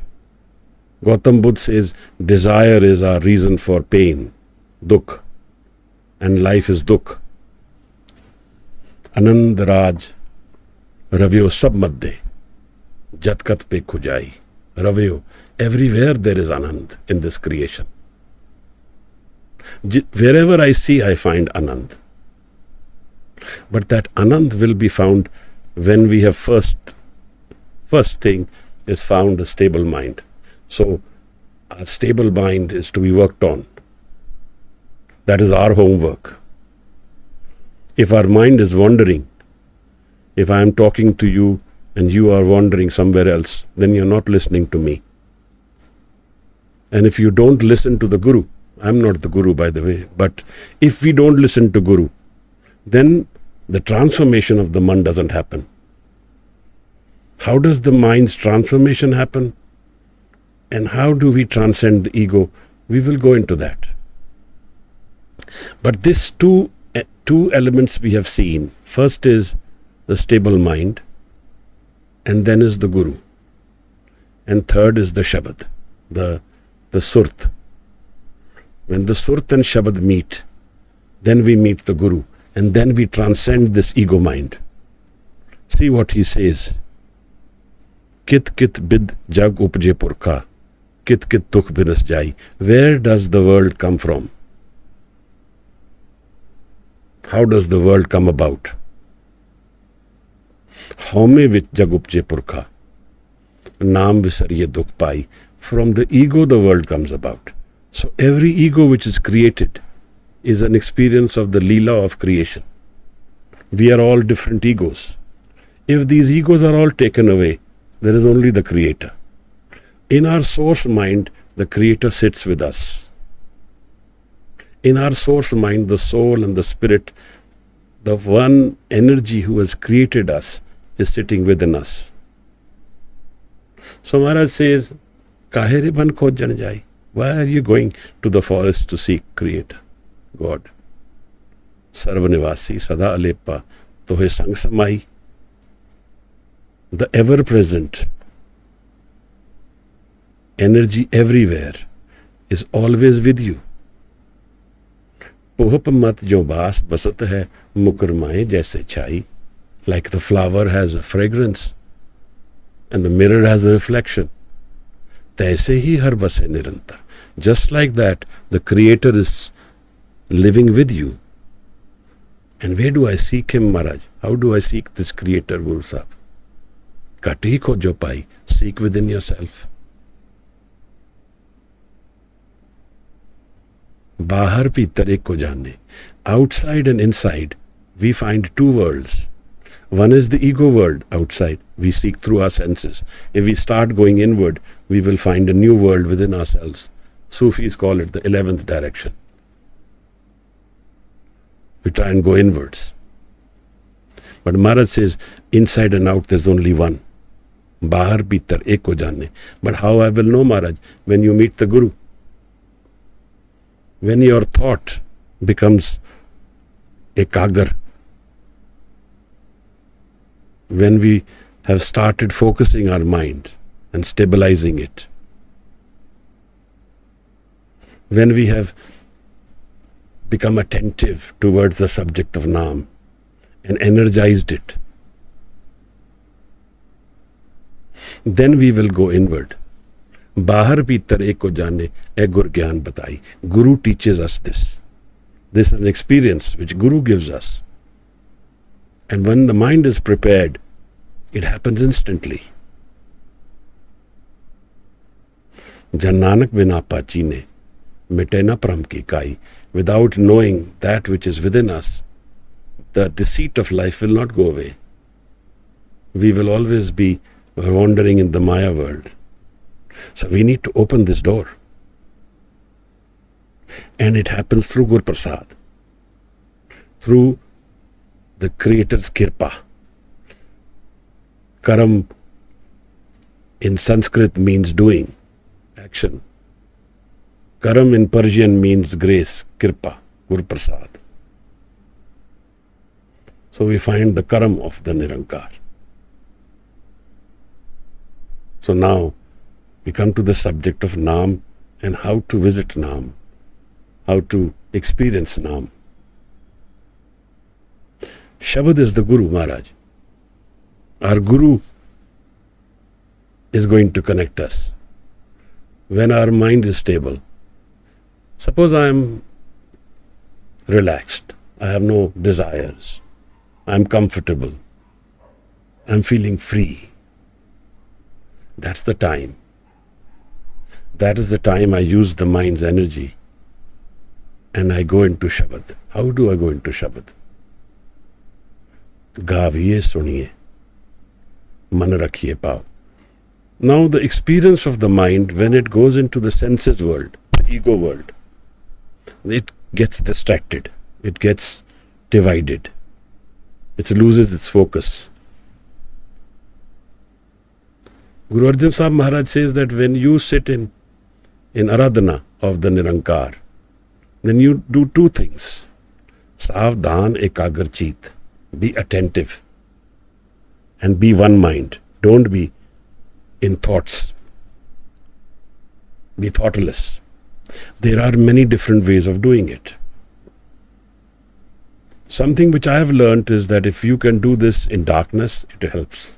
Gautam Buddha says, desire is our reason for pain, dukh, and life is dukh. Anand Raj, Ravyo sab madde, Jatkat pe khujai. Ravyo, everywhere there is Anand in this creation. Wherever I see, I find Anand. But that Anand will be found when we have first thing is found a stable mind. So a stable mind is to be worked on. That is our homework. If our mind is wandering, if I am talking to you and you are wandering somewhere else, then you're not listening to me. And if you don't listen to the Guru, I'm not the Guru by the way, but if we don't listen to Guru, then the transformation of the mind doesn't happen. How does the mind's transformation happen? And how do we transcend the ego? We will go into that. But these two elements we have seen. First is the stable mind, and then is the Guru. And third is the Shabad, the Surt. When the Surt and Shabad meet, then we meet the Guru, and then we transcend this ego mind. See what he says. Kit kit bid jag upje purkha, kit kit dukh binas jai. Where does the world come from? How does the world come about? Haume vich jag upje purkha, naam visariye dukh pai. From the ego the world comes about. So every ego which is created is an experience of the Leela of creation. We are all different egos. If these egos are all taken away, there is only the Creator. In our source mind, the Creator sits with us. In our source mind, the soul and the spirit, the one energy who has created us is sitting within us. So Maharaj says, Kahe ban khojan jai? Why are you going to the forest to seek Creator, God? Sarvanivasi, Sada Alepa, Tohe Sang Samai. The ever-present energy everywhere is always with you. Pohap mat jo baas basat hai, mukarmaye jaise chai. Like the flower has a fragrance and the mirror has a reflection. Taise hi har base nirantar. Just like that, the Creator is living with you. And where do I seek Him, Maharaj? How do I seek this Creator, Guru Sahib? Kati ko jo pai, seek within yourself. Bahar pitar ek ko jaane. Outside and inside, we find two worlds. One is the ego world outside. We seek through our senses. If we start going inward, we will find a new world within ourselves. Sufis call it the 11th direction. We try and go inwards. But Maharaj says, inside and out there's only one. Bahar bhitar ek ko jaane. But how I will know, Maharaj? When you meet the Guru. When your thought becomes ekagar. When we have started focusing our mind and stabilizing it. When we have become attentive towards the subject of NAAM and energized it, then we will go inward. Bahar bhitar ek ko jaane, e gur gyan batai. Guru teaches us this. This is an experience which Guru gives us. And when the mind is prepared, it happens instantly. Jan Nanak bina pachi ne, mite na pram ki kai. Without knowing that which is within us, the deceit of life will not go away. We will always be wandering in the Maya world. So we need to open this door. And it happens through Gur Prasad, through the Creator's Kirpa. Karam in Sanskrit means doing, action. Karam in Persian means grace, kirpa, Gur Prasad. So we find the karam of the Nirankar. So now we come to the subject of Naam and how to visit Naam, how to experience Naam. Shabad is the Guru Maharaj. Our Guru is going to connect us. When our mind is stable, suppose I am relaxed, I have no desires, I am comfortable, I am feeling free. That's the time. That is the time I use the mind's energy and I go into Shabad. How do I go into Shabad? Gaviye suniye, man rakhiye pav. Now the experience of the mind, when it goes into the senses world, the ego world, it gets distracted, it gets divided, it loses its focus. Guru Arjan Sahib Maharaj says that when you sit in Aradhana of the Nirankar, then you do two things. Savdhan ekagarchit, be attentive and be one mind. Don't be in thoughts. Be thoughtless. There are many different ways of doing it. Something which I have learnt is that if you can do this in darkness, it helps.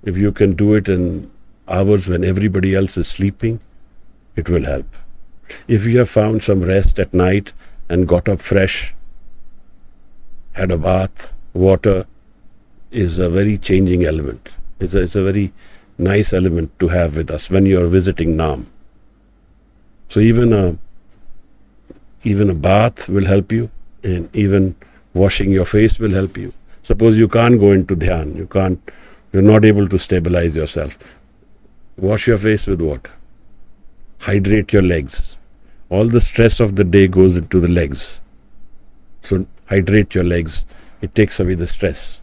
If you can do it in hours when everybody else is sleeping, it will help. If you have found some rest at night and got up fresh, had a bath, water is a very changing element. It's a very nice element to have with us when you are visiting Naam. So even a bath will help you, and even washing your face will help you. Suppose you can't go into dhyan, you're not able to stabilize yourself. Wash your face with water. Hydrate your legs. All the stress of the day goes into the legs. So hydrate your legs. It takes away the stress.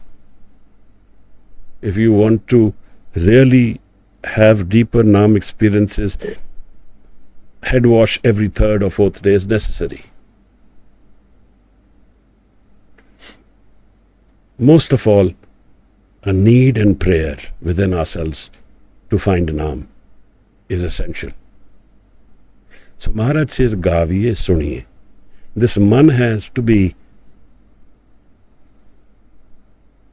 If you want to really have deeper Naam experiences, head wash every third or fourth day is necessary. Most of all, a need and prayer within ourselves to find Naam is essential. So Maharaj says, Gaviye suniye. This man has to be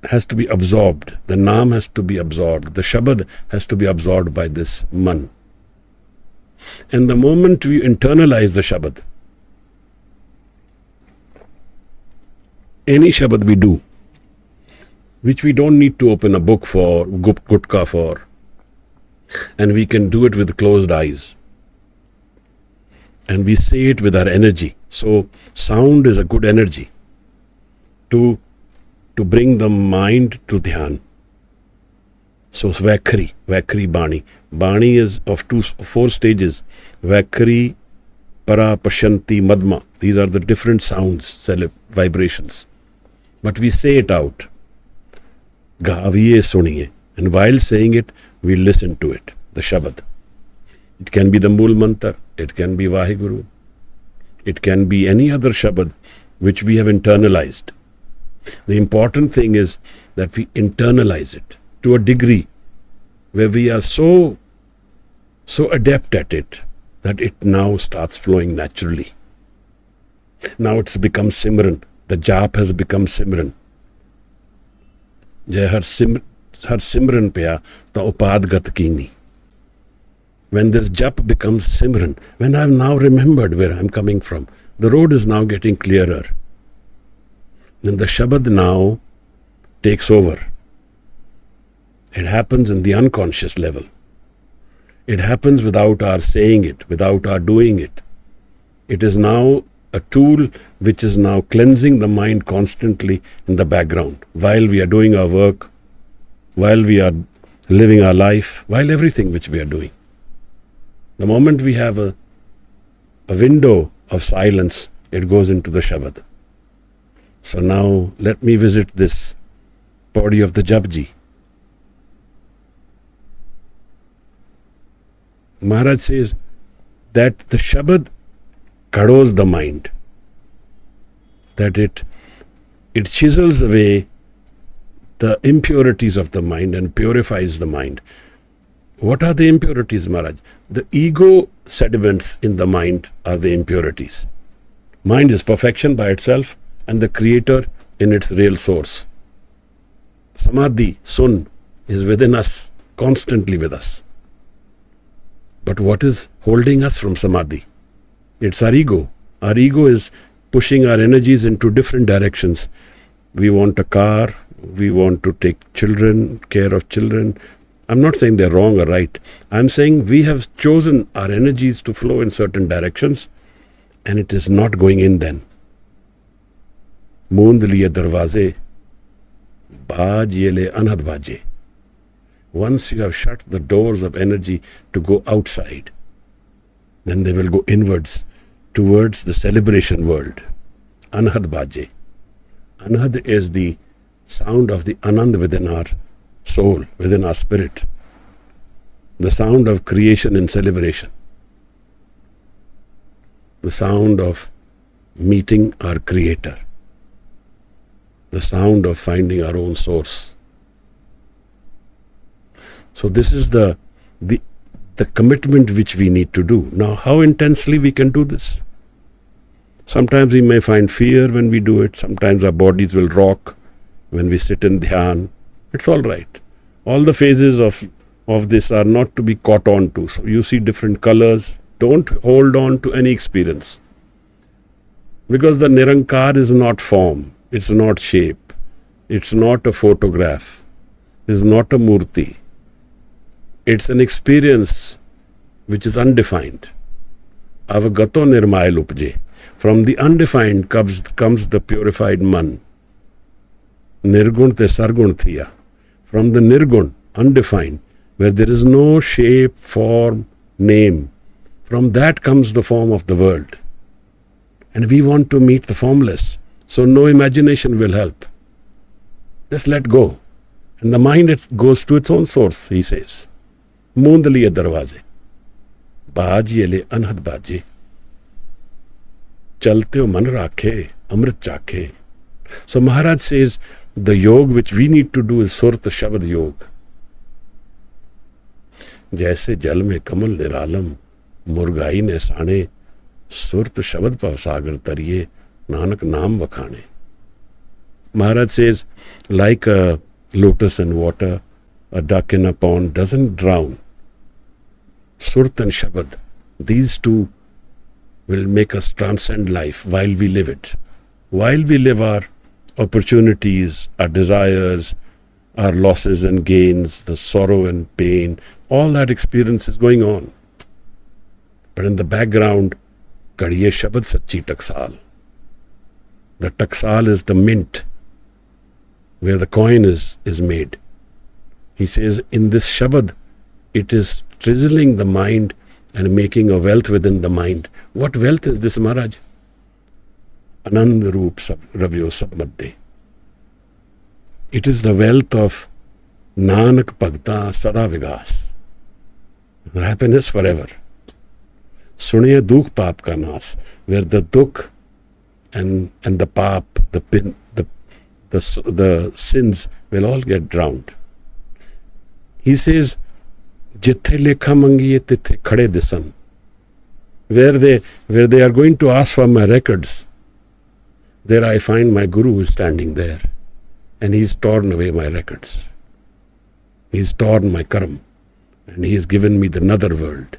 absorbed. The Naam has to be absorbed. The Shabad has to be absorbed by this man. And the moment we internalize the Shabad, any Shabad we do, which we don't need to open a book for, gutka for, and we can do it with closed eyes. And we say it with our energy. So sound is a good energy to bring the mind to dhyan. So Vakhri Bani. Bani is of 4 stages. Vakhri, Para, Pashanti, Madma. These are the different sounds, vibrations. But we say it out. Gaviye suniye. And while saying it, we listen to it, the Shabad. It can be the Mool Mantar, it can be Waheguru, it can be any other Shabad which we have internalized. The important thing is that we internalize it to a degree where we are so adept at it that it now starts flowing naturally. Now it's become Simran. The Jap has become Simran. Jai har Simran paya ta upad gat kini. When this Jap becomes Simran, when I've now remembered where I'm coming from, the road is now getting clearer. Then the Shabad now takes over. It happens in the unconscious level. It happens without our saying it, without our doing it. It is now a tool which is now cleansing the mind constantly in the background, while we are doing our work, while we are living our life, while everything which we are doing. The moment we have a window of silence, it goes into the Shabad. So now let me visit this body of the Japji. Maharaj says that the Shabad kados the mind, that it chisels away the impurities of the mind and purifies the mind. What are the impurities, Maharaj? The ego sediments in the mind are the impurities. Mind is perfection by itself and the creator in its real source. Samadhi, sun, is within us, constantly with us. But what is holding us from Samadhi? It's our ego. Our ego is pushing our energies into different directions. We want a car, we want to take care of children. I'm not saying they're wrong or right. I'm saying we have chosen our energies to flow in certain directions and it is not going in then. Moond liye darwaze, baaj ye le anhad baje. Once you have shut the doors of energy to go outside, then they will go inwards towards the celebration world. Anhad baje. Anhad is the sound of the Anand within our soul, within our spirit. The sound of creation and celebration. The sound of meeting our Creator. The sound of finding our own source. So this is the commitment which we need to do. Now, how intensely we can do this? Sometimes we may find fear when we do it. Sometimes our bodies will rock when we sit in dhyan. It's all right. All the phases of this are not to be caught on to. So you see different colors. Don't hold on to any experience. Because the Nirankar is not form. It's not shape. It's not a photograph. It's not a murti. It's an experience which is undefined. Avagato nirmayal upje. From the undefined comes the purified man. Nirgun te sargun thiya. From the nirgun, undefined, where there is no shape, form, name, from that comes the form of the world. And we want to meet the formless. So no imagination will help. Just let go. And the mind, it goes to its own source, he says. Moond liye darwaze. Baaj ye le anhad baje. Chalte ho man rakhe, amrit chakhe. So Maharaj says, the yoga which we need to do is Surat Shabad Yoga. जैसे जल में कमल निरालम मुर्गाई ने साने सुरत शब्द पर सागर तरिए नानक नाम वखाने. Maharaj says, like a lotus in water, a duck in a pond doesn't drown. Surat and Shabad, these two will make us transcend life while we live it. While we live our opportunities, our desires, our losses and gains, the sorrow and pain, all that experience is going on. But in the background, Kadiye Shabad Sachi Taksal. The Taksal is the mint where the coin is made. He says, in this Shabad, it is chiseling the mind and making a wealth within the mind. What wealth is this, Maharaj? Anand Roop Rabyo Sab Madde. It is the wealth of Nanak Bhagta Sada Vigas. Happiness forever. Suniye Dukh Paap Ka Nas, where the Dukh and the Paap, the sins will all get drowned. He says, Jithe lekha mangiye tithe khade disan. Where they are going to ask for my records, there I find my Guru is standing there. And he's torn away my records. He's torn my karam. And he's given me the another world.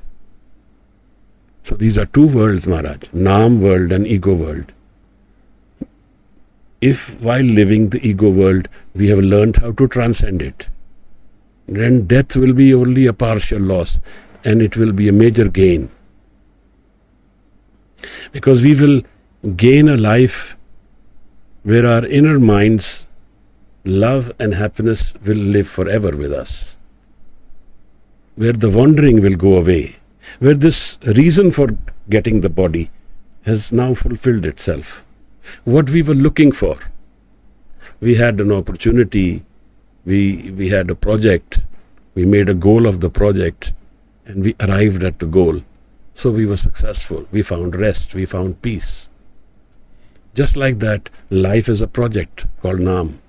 So these are two worlds, Maharaj. Naam world and ego world. If while living the ego world, we have learned how to transcend it, then death will be only a partial loss and it will be a major gain. Because we will gain a life where our inner minds, love and happiness will live forever with us. Where the wandering will go away. Where this reason for getting the body has now fulfilled itself. What we were looking for. We had an opportunity, we had a project, we made a goal of the project, and we arrived at the goal. So we were successful. We found rest. We found peace. Just like that, life is a project called NAAM,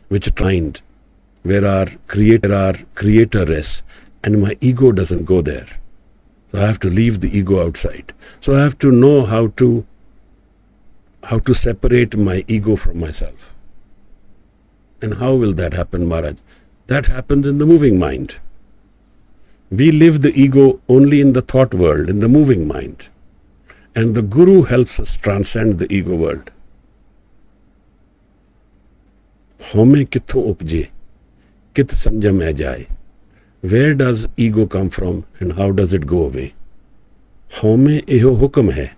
which find where our creator rests, and my ego doesn't go there. So I have to leave the ego outside. So I have to know how to separate my ego from myself. And how will that happen, Maharaj? That happens in the moving mind. We live the ego only in the thought world, in the moving mind. And the Guru helps us transcend the ego world. Home kitho upje, kit samjha mein jaye. Where does ego come from and how does it go away? Home eho hukam hai.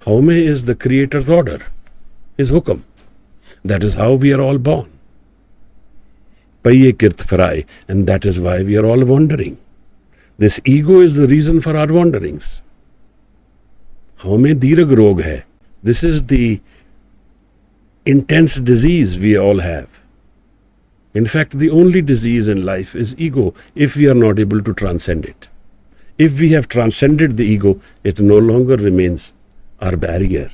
Home is the Creator's order, His hukam. That is how we are all born. Paiye kirt farai, and that is why we are all wandering. This ego is the reason for our wanderings. Home dirag rog hai. This is the intense disease we all have. In fact, the only disease in life is ego if we are not able to transcend it. If we have transcended the ego, it no longer remains our barrier.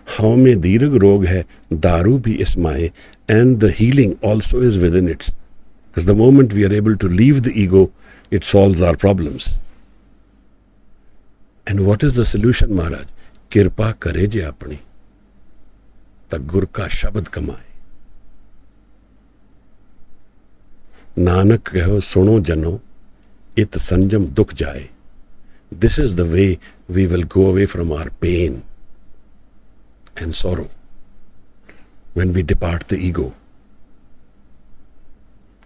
Haume dirag rog hai, daru bhi ismaye, and the healing also is within it. Because the moment we are able to leave the ego, it solves our problems. And what is the solution, Maharaj? Kirpa kare je apni. Ta gur ka shabad kamaye. Nanak kaho suno jano, it sanjam dukh jaye. This is the way we will go away from our pain and sorrow when we depart the ego.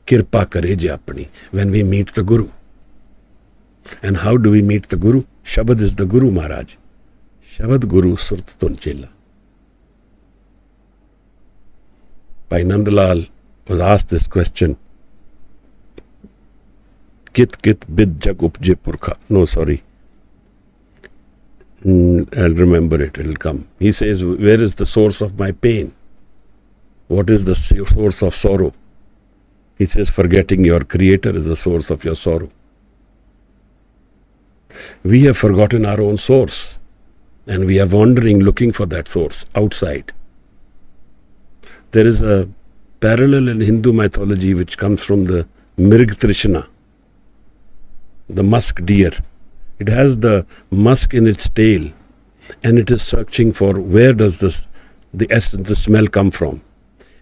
Kirpa kare je apni, when we meet the Guru. And how do we meet the Guru? Shabad is the Guru, Maharaj. Shabad Guru Surt Tunchela. Bhai Nandalal was asked this question. Kit bid jag upje purkha. No, sorry. I'll remember it, it'll come. He says, where is the source of my pain? What is the source of sorrow? He says, forgetting your Creator is the source of your sorrow. We have forgotten our own source, and we are wandering looking for that source outside. There is a parallel in Hindu mythology which comes from the Mrig Trishna, the musk deer. It has the musk in its tail, and it is searching for where does the essence, the smell come from.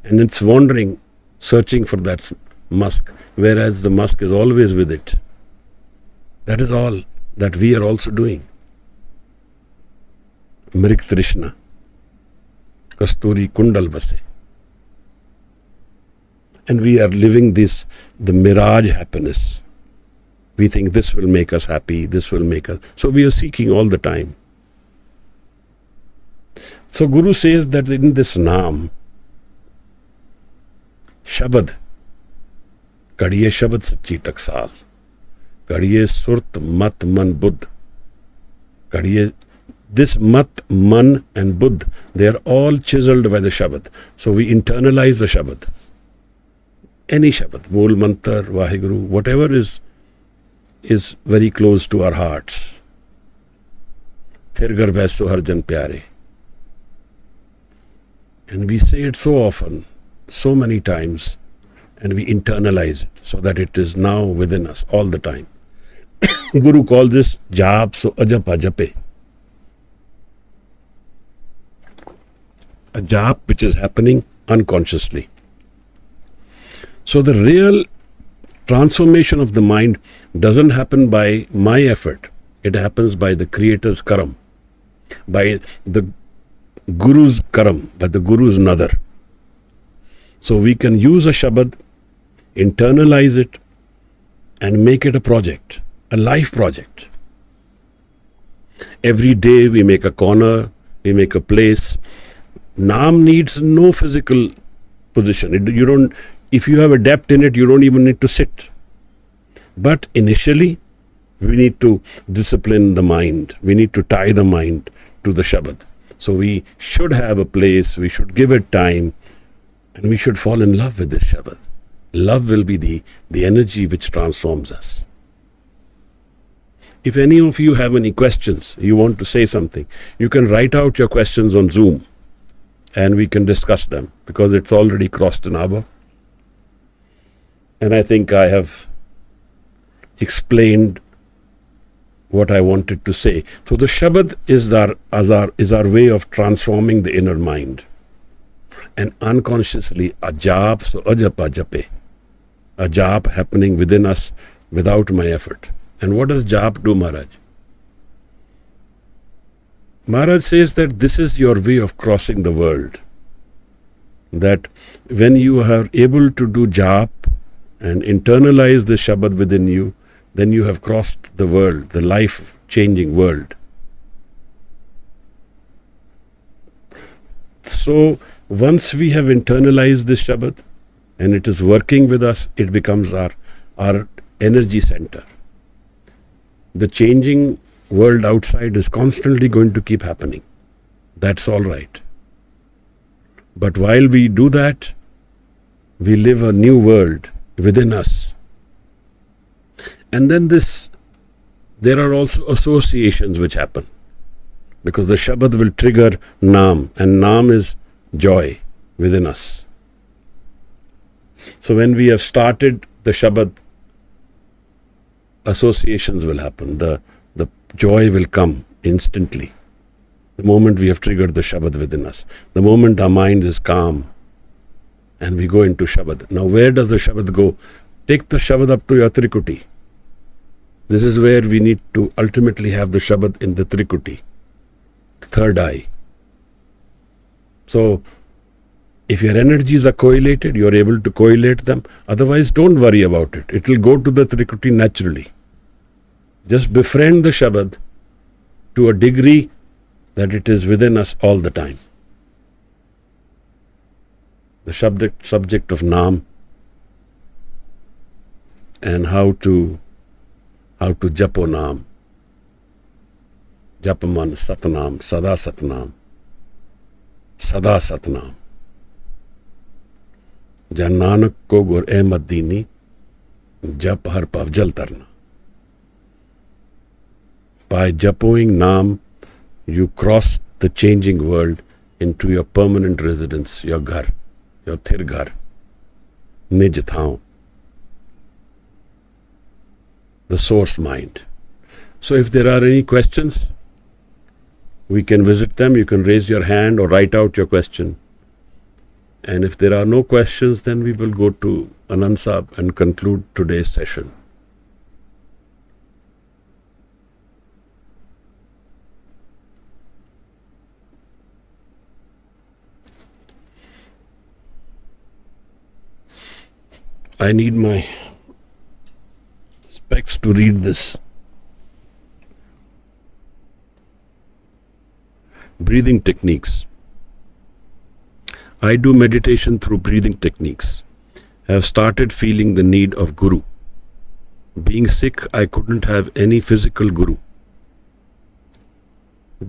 And it's wandering, searching for that musk, whereas the musk is always with it. That is all that we are also doing. Mrig Trishna, Kasturi Kundal Base. And we are living the mirage happiness. We think this will make us happy, this will make us. So we are seeking all the time. So Guru says that in this Naam, Shabad, Kadiye Shabad Sachi Taksal, Kadiye Surt Mat Man Buddh, Kadiye, this Mat, Man and Buddh, they are all chiseled by the Shabad. So we internalize the Shabad. Any Shabad, Mool Mantar, Waheguru, whatever is very close to our hearts. Thirgar Baiso Harjan Pyare. And we say it so often, so many times, and we internalize it so that it is now within us all the time. Guru calls this Jap so Ajapa Jape. A jap which is happening unconsciously. So the real transformation of the mind doesn't happen by my effort. It happens by the Creator's karam, by the Guru's karam, by the Guru's nadar. So we can use a Shabad, internalize it, and make it a project, a life project. Every day we make a corner, we make a place. Naam needs no physical position. If you have a depth in it, you don't even need to sit. But initially, we need to discipline the mind. We need to tie the mind to the Shabad. So we should have a place, we should give it time, and we should fall in love with this Shabad. Love will be the energy which transforms us. If any of you have any questions, you want to say something, you can write out your questions on Zoom and we can discuss them, because it's already crossed an hour. And I think I have explained what I wanted to say. So the Shabad is our way of transforming the inner mind. And unconsciously, a jap, so ajapa jape. A jap happening within us without my effort. And what does jap do, Maharaj? Maharaj says that this is your way of crossing the world. That when you are able to do jap and internalize the Shabad within you, then you have crossed the world, the life-changing world. So once we have internalized this Shabad and it is working with us, it becomes our energy center. The changing world outside is constantly going to keep happening. That's all right. But while we do that, we live a new world within us. And then there are also associations which happen. Because the Shabad will trigger NAAM, and NAAM is joy within us. So when we have started the Shabad, associations will happen. The joy will come instantly. The moment we have triggered the Shabad within us. The moment our mind is calm and we go into Shabad. Now where does the Shabad go? Take the Shabad up to your Trikuti. This is where we need to ultimately have the Shabad in the Trikuti, the third eye. So if your energies are correlated, you are able to correlate them. Otherwise, don't worry about it. It will go to the Trikuti naturally. Just befriend the Shabad to a degree that it is within us all the time. The subject of NAAM and how to Japo NAAM. Japaman Satnam, Sada Satnam, Sada Satnam. Jan Nanak ko gur Ahmad Dini, Jap har pavjal tarna. By japoing Naam, you cross the changing world into your permanent residence, your ghar, your thir ghar, nij thaon, the source mind. So if there are any questions, we can visit them. You can raise your hand or write out your question. And if there are no questions, then we will go to Anand Sahib and conclude today's session. I need my specs to read this. Breathing techniques. I do meditation through breathing techniques. I have started feeling the need of Guru. Being sick, I couldn't have any physical Guru.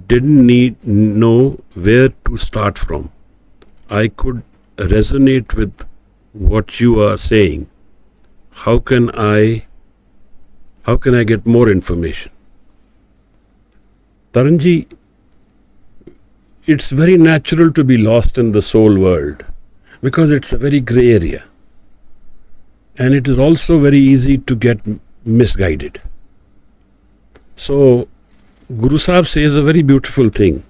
Didn't know where to start from. I could resonate with what you are saying. How can I get more information? Taranji, it's very natural to be lost in the soul world because it's a very grey area. And it is also very easy to get misguided. So, Guru Sahib says a very beautiful thing.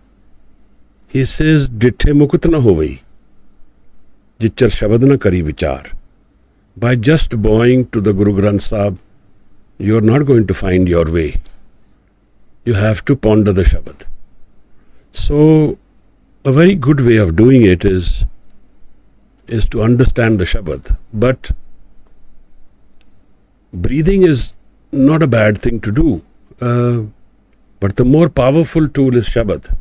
He says, Dithe mukut na hovai, jichar shabad na kari vichar. By just bowing to the Guru Granth Sahib, you are not going to find your way. You have to ponder the Shabad. So, a very good way of doing it is to understand the Shabad. But breathing is not a bad thing to do. But the more powerful tool is Shabad.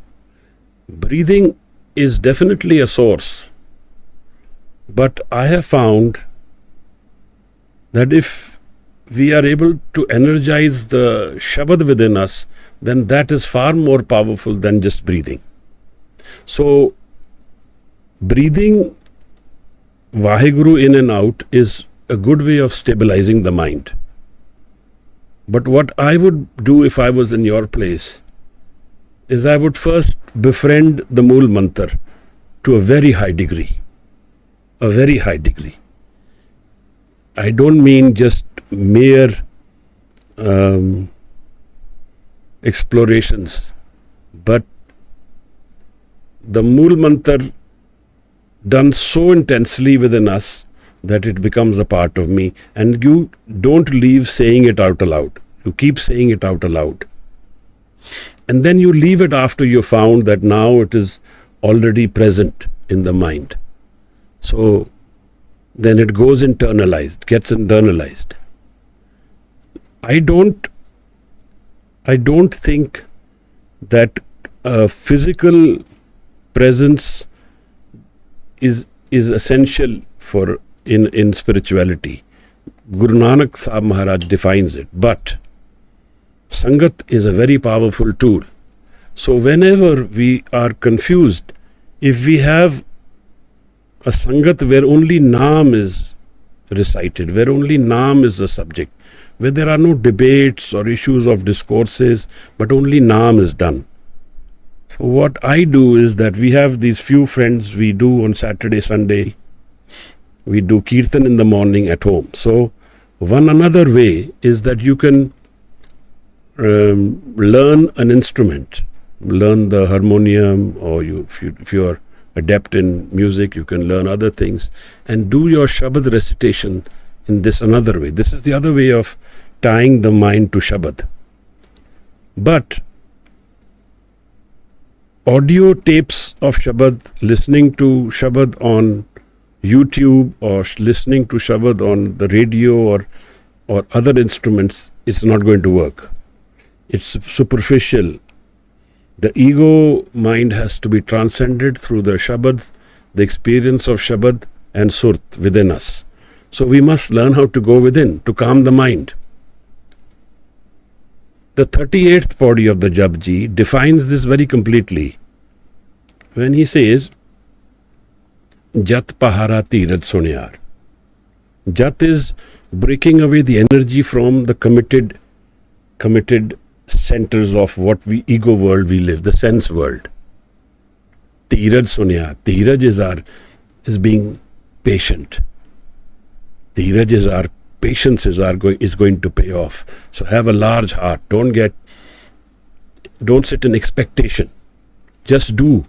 Breathing is definitely a source. But I have found that if we are able to energize the Shabad within us, then that is far more powerful than just breathing. So, breathing Waheguru in and out is a good way of stabilizing the mind. But what I would do if I was in your place is I would first befriend the Mool Mantar to a very high degree. A very high degree. I don't mean just mere explorations, but the Mool Mantar done so intensely within us that it becomes a part of me, and you don't leave saying it out aloud. You keep saying it out aloud. And then you leave it after you found that now it is already present in the mind. So then it goes internalized, gets internalized. I don't think that physical presence is essential for in spirituality. Guru Nanak Sahib Maharaj defines it, but Sangat is a very powerful tool. So whenever we are confused, if we have a Sangat where only NAAM is recited, where only NAAM is the subject, where there are no debates or issues of discourses, but only NAAM is done. So what I do is that we have these few friends we do on Saturday, Sunday. We do Kirtan in the morning at home. So one another way is that you can learn an instrument, learn the harmonium, or if you are adept in music, you can learn other things and do your Shabad recitation in this another way. This is the other way of tying the mind to Shabad. But audio tapes of Shabad, listening to Shabad on YouTube or listening to Shabad on the radio or other instruments, it's not going to work. It's superficial. The ego mind has to be transcended through the Shabad, the experience of Shabad and Surt within us. So we must learn how to go within, to calm the mind. The 38th body of the Japji defines this very completely when he says, Jat pahara tirad sunyar. Jat is breaking away the energy from the committed centers of what ego world we live, the sense world. Tirad sunyar. Tirad is being patient. Tirad is our patience is going to pay off. So have a large heart. Don't sit in expectation. Just do.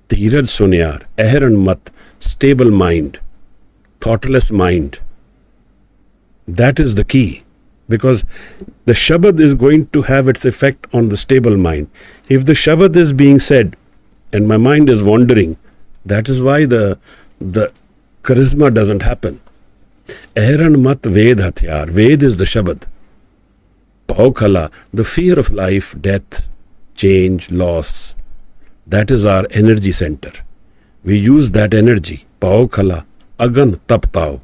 Tirad sunyar, ahran mat, stable mind, thoughtless mind. That is the key, because the Shabad is going to have its effect on the stable mind. If the Shabad is being said and my mind is wandering, that is why the charisma doesn't happen. Ahran mat ved hathyar. Ved is the Shabad. Paukhala, the fear of life, death, change, loss. That is our energy center. We use that energy. Paukhala, agan tap tau.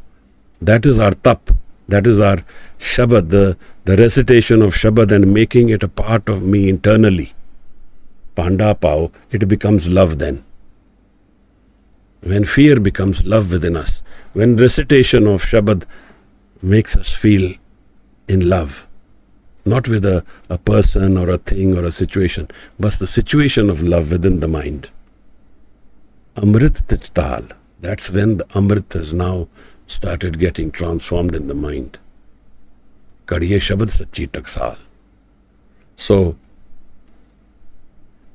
That is our tap. That is our Shabad, the recitation of Shabad and making it a part of me internally. Panda pau, it becomes love then. When fear becomes love within us, when recitation of Shabad makes us feel in love, not with a person or a thing or a situation, but the situation of love within the mind. Amrit Tijtal, that's when the Amrit has now started getting transformed in the mind. Kadiye Shabad Sachi Taksal. So,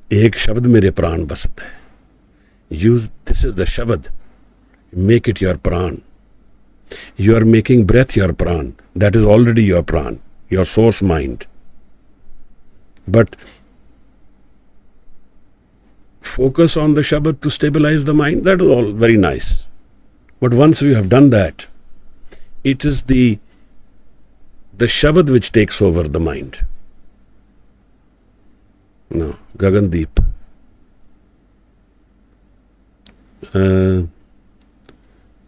ek Shabad mere pran basat hai. This is the Shabad. Make it your pran. You are making breath your pran. That is already your pran, your source mind. But focus on the Shabad to stabilize the mind, that is all very nice. But once we have done that, it is the Shabad which takes over the mind. No, Gagandeep.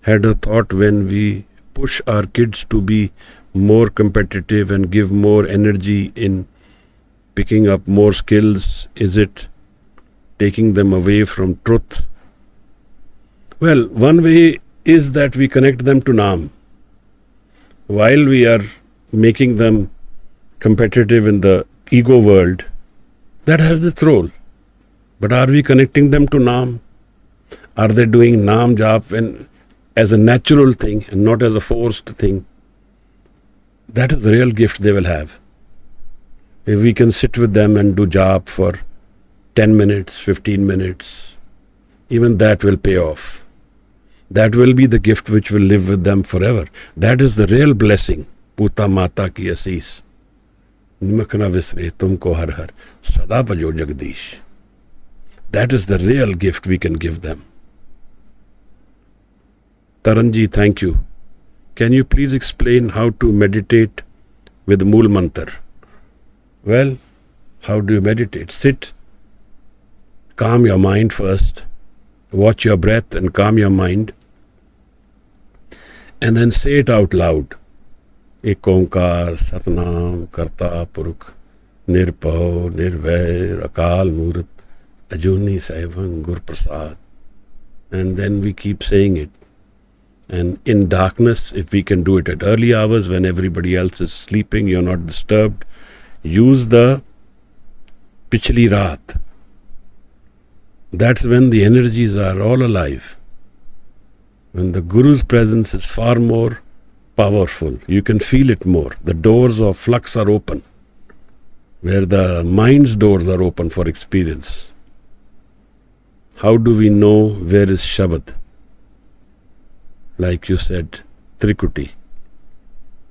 Had a thought, when we push our kids to be more competitive and give more energy in picking up more skills, is it taking them away from truth? Well, one way is that we connect them to NAAM. While we are making them competitive in the ego world, that has its role. But are we connecting them to NAAM? Are they doing NAAM Jap as a natural thing and not as a forced thing? That is the real gift they will have. If we can sit with them and do Jap for 10 minutes, 15 minutes, even that will pay off. That will be the gift which will live with them forever. That is the real blessing. Puta Mata ki Asis. Nimakna visre tumko har har. Sada bhajo Jagdish. That is the real gift we can give them. Taranji, thank you. Can you please explain how to meditate with Mool Mantar? Well, how do you meditate? Sit, calm your mind first, watch your breath and calm your mind, and then say it out loud. Ek Onkar, Satnam, Karta, Purukh, Nirpau, Nirvair, Akal, Murat, Ajuni, Saivang, Gur Prasad. And then we keep saying it. And in darkness, if we can do it at early hours when everybody else is sleeping, you're not disturbed, use the Pichli Raat. That's when the energies are all alive. When the Guru's presence is far more powerful, you can feel it more. The doors of flux are open, where the mind's doors are open for experience. How do we know where is Shabad? Like you said, Trikuti.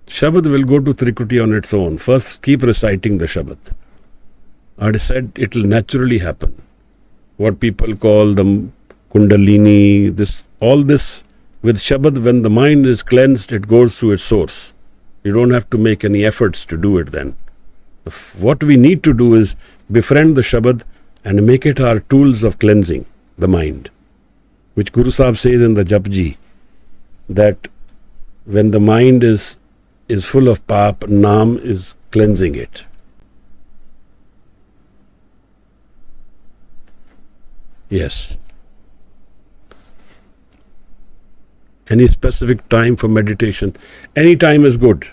Shabad will go to Trikuti on its own. First, keep reciting the Shabad. I said it will naturally happen. What people call the Kundalini, all this with Shabad, when the mind is cleansed, it goes to its source. You don't have to make any efforts to do it then. What we need to do is befriend the Shabad and make it our tools of cleansing the mind. Which Guru Sahib says in the Japji, that when the mind is full of pap, Naam is cleansing it. Yes. Any specific time for meditation? Any time is good.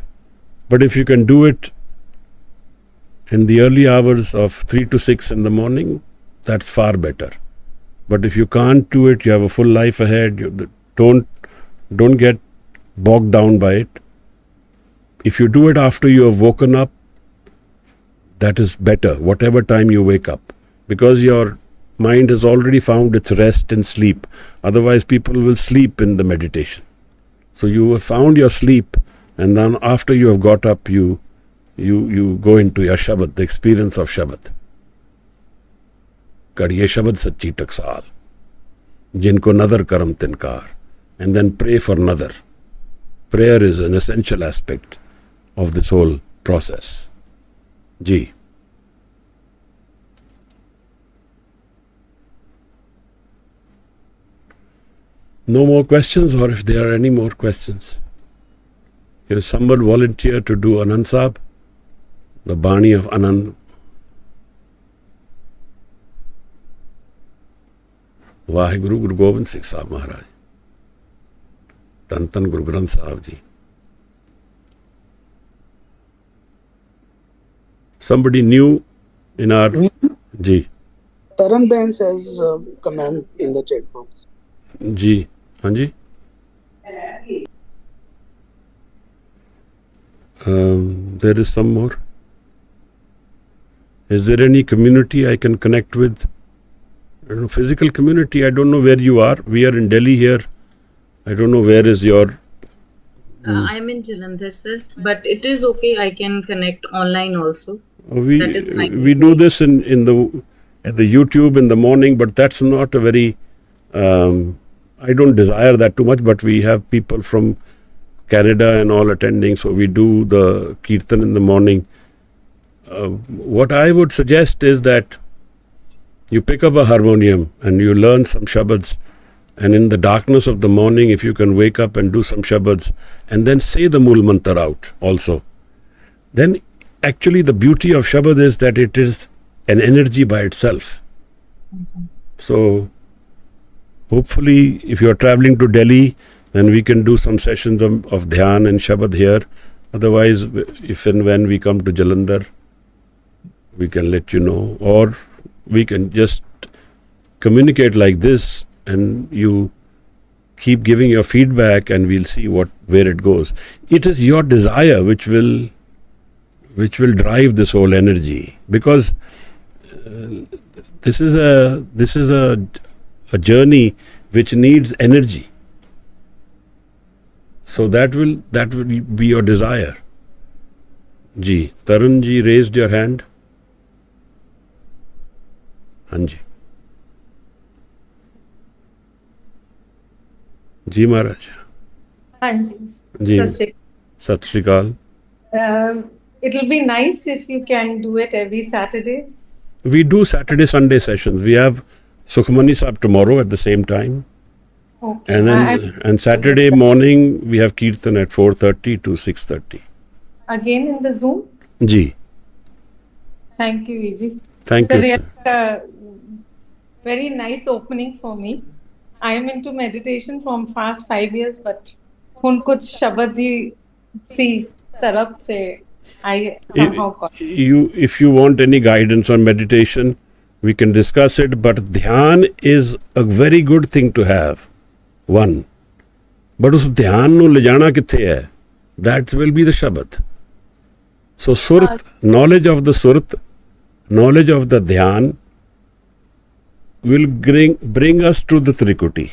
But if you can do it in the early hours of 3 to 6 in the morning, that's far better. But if you can't do it, you have a full life ahead, don't get bogged down by it. If you do it after you have woken up, that is better, whatever time you wake up. Because your mind has already found its rest in sleep. Otherwise, people will sleep in the meditation. So you have found your sleep, and then after you have got up, you go into your Shabad, the experience of Shabad. Kadiye Shabad Sachi Taksal. Jinko Nadar Karam Tinkar. And then pray for Nadar. Prayer is an essential aspect of this whole process. Ji. No more questions, or if there are any more questions? Can someone volunteer to do Anand Sahib? The Bani of Anand. Waheguru Guru Gobind Singh Sahib Maharaj. Tan Tan Guru Granth Sahib Ji. Somebody new in our... Ji. Taran Ben says comment in the chat box. Ji. Hanji? There is some more. Is there any community I can connect with? I don't know, physical community, I don't know where you are. We are in Delhi here. I don't know where is your... I'm in Jalandhar, sir. But it is okay. I can connect online also. That is fine. We do this at the YouTube in the morning, but that's not a very... I don't desire that too much, but we have people from Canada and all attending, so we do the Kirtan in the morning. What I would suggest is that you pick up a harmonium and you learn some Shabads, and in the darkness of the morning, if you can wake up and do some Shabads, and then say the Mool Mantar out also. Then actually the beauty of Shabad is that it is an energy by itself. So hopefully, if you are traveling to Delhi, then we can do some sessions of dhyan and Shabad here. Otherwise, if and when we come to Jalandhar, we can let you know, or we can just communicate like this, and you keep giving your feedback, and we'll see where it goes. It is your desire which will drive this whole energy, because this is a journey which needs energy. So that will be your desire. Ji, Tarun ji raised your hand. Hanji. Ji Maharaj. Hanji. Ji. Sat Shri Akal. It'll be nice if you can do it every Saturdays. We do Saturday, Sunday sessions. We have Sukhmani Sahib tomorrow at the same time. Okay. And then Saturday morning we have Kirtan at 4:30 to 6:30. Again in the Zoom? Ji. Thank you, Viji. Thank you. It's a very nice opening for me. I am into meditation from past 5 years, but hun kuch shabadi si taraf se I somehow got. If you want any guidance on meditation, we can discuss it, but dhyan is a very good thing to have. One. But us dhyan nu le jana kithe hai? That will be the Shabad. So surat, knowledge of the surat, knowledge of the dhyan will bring us to the Trikuti.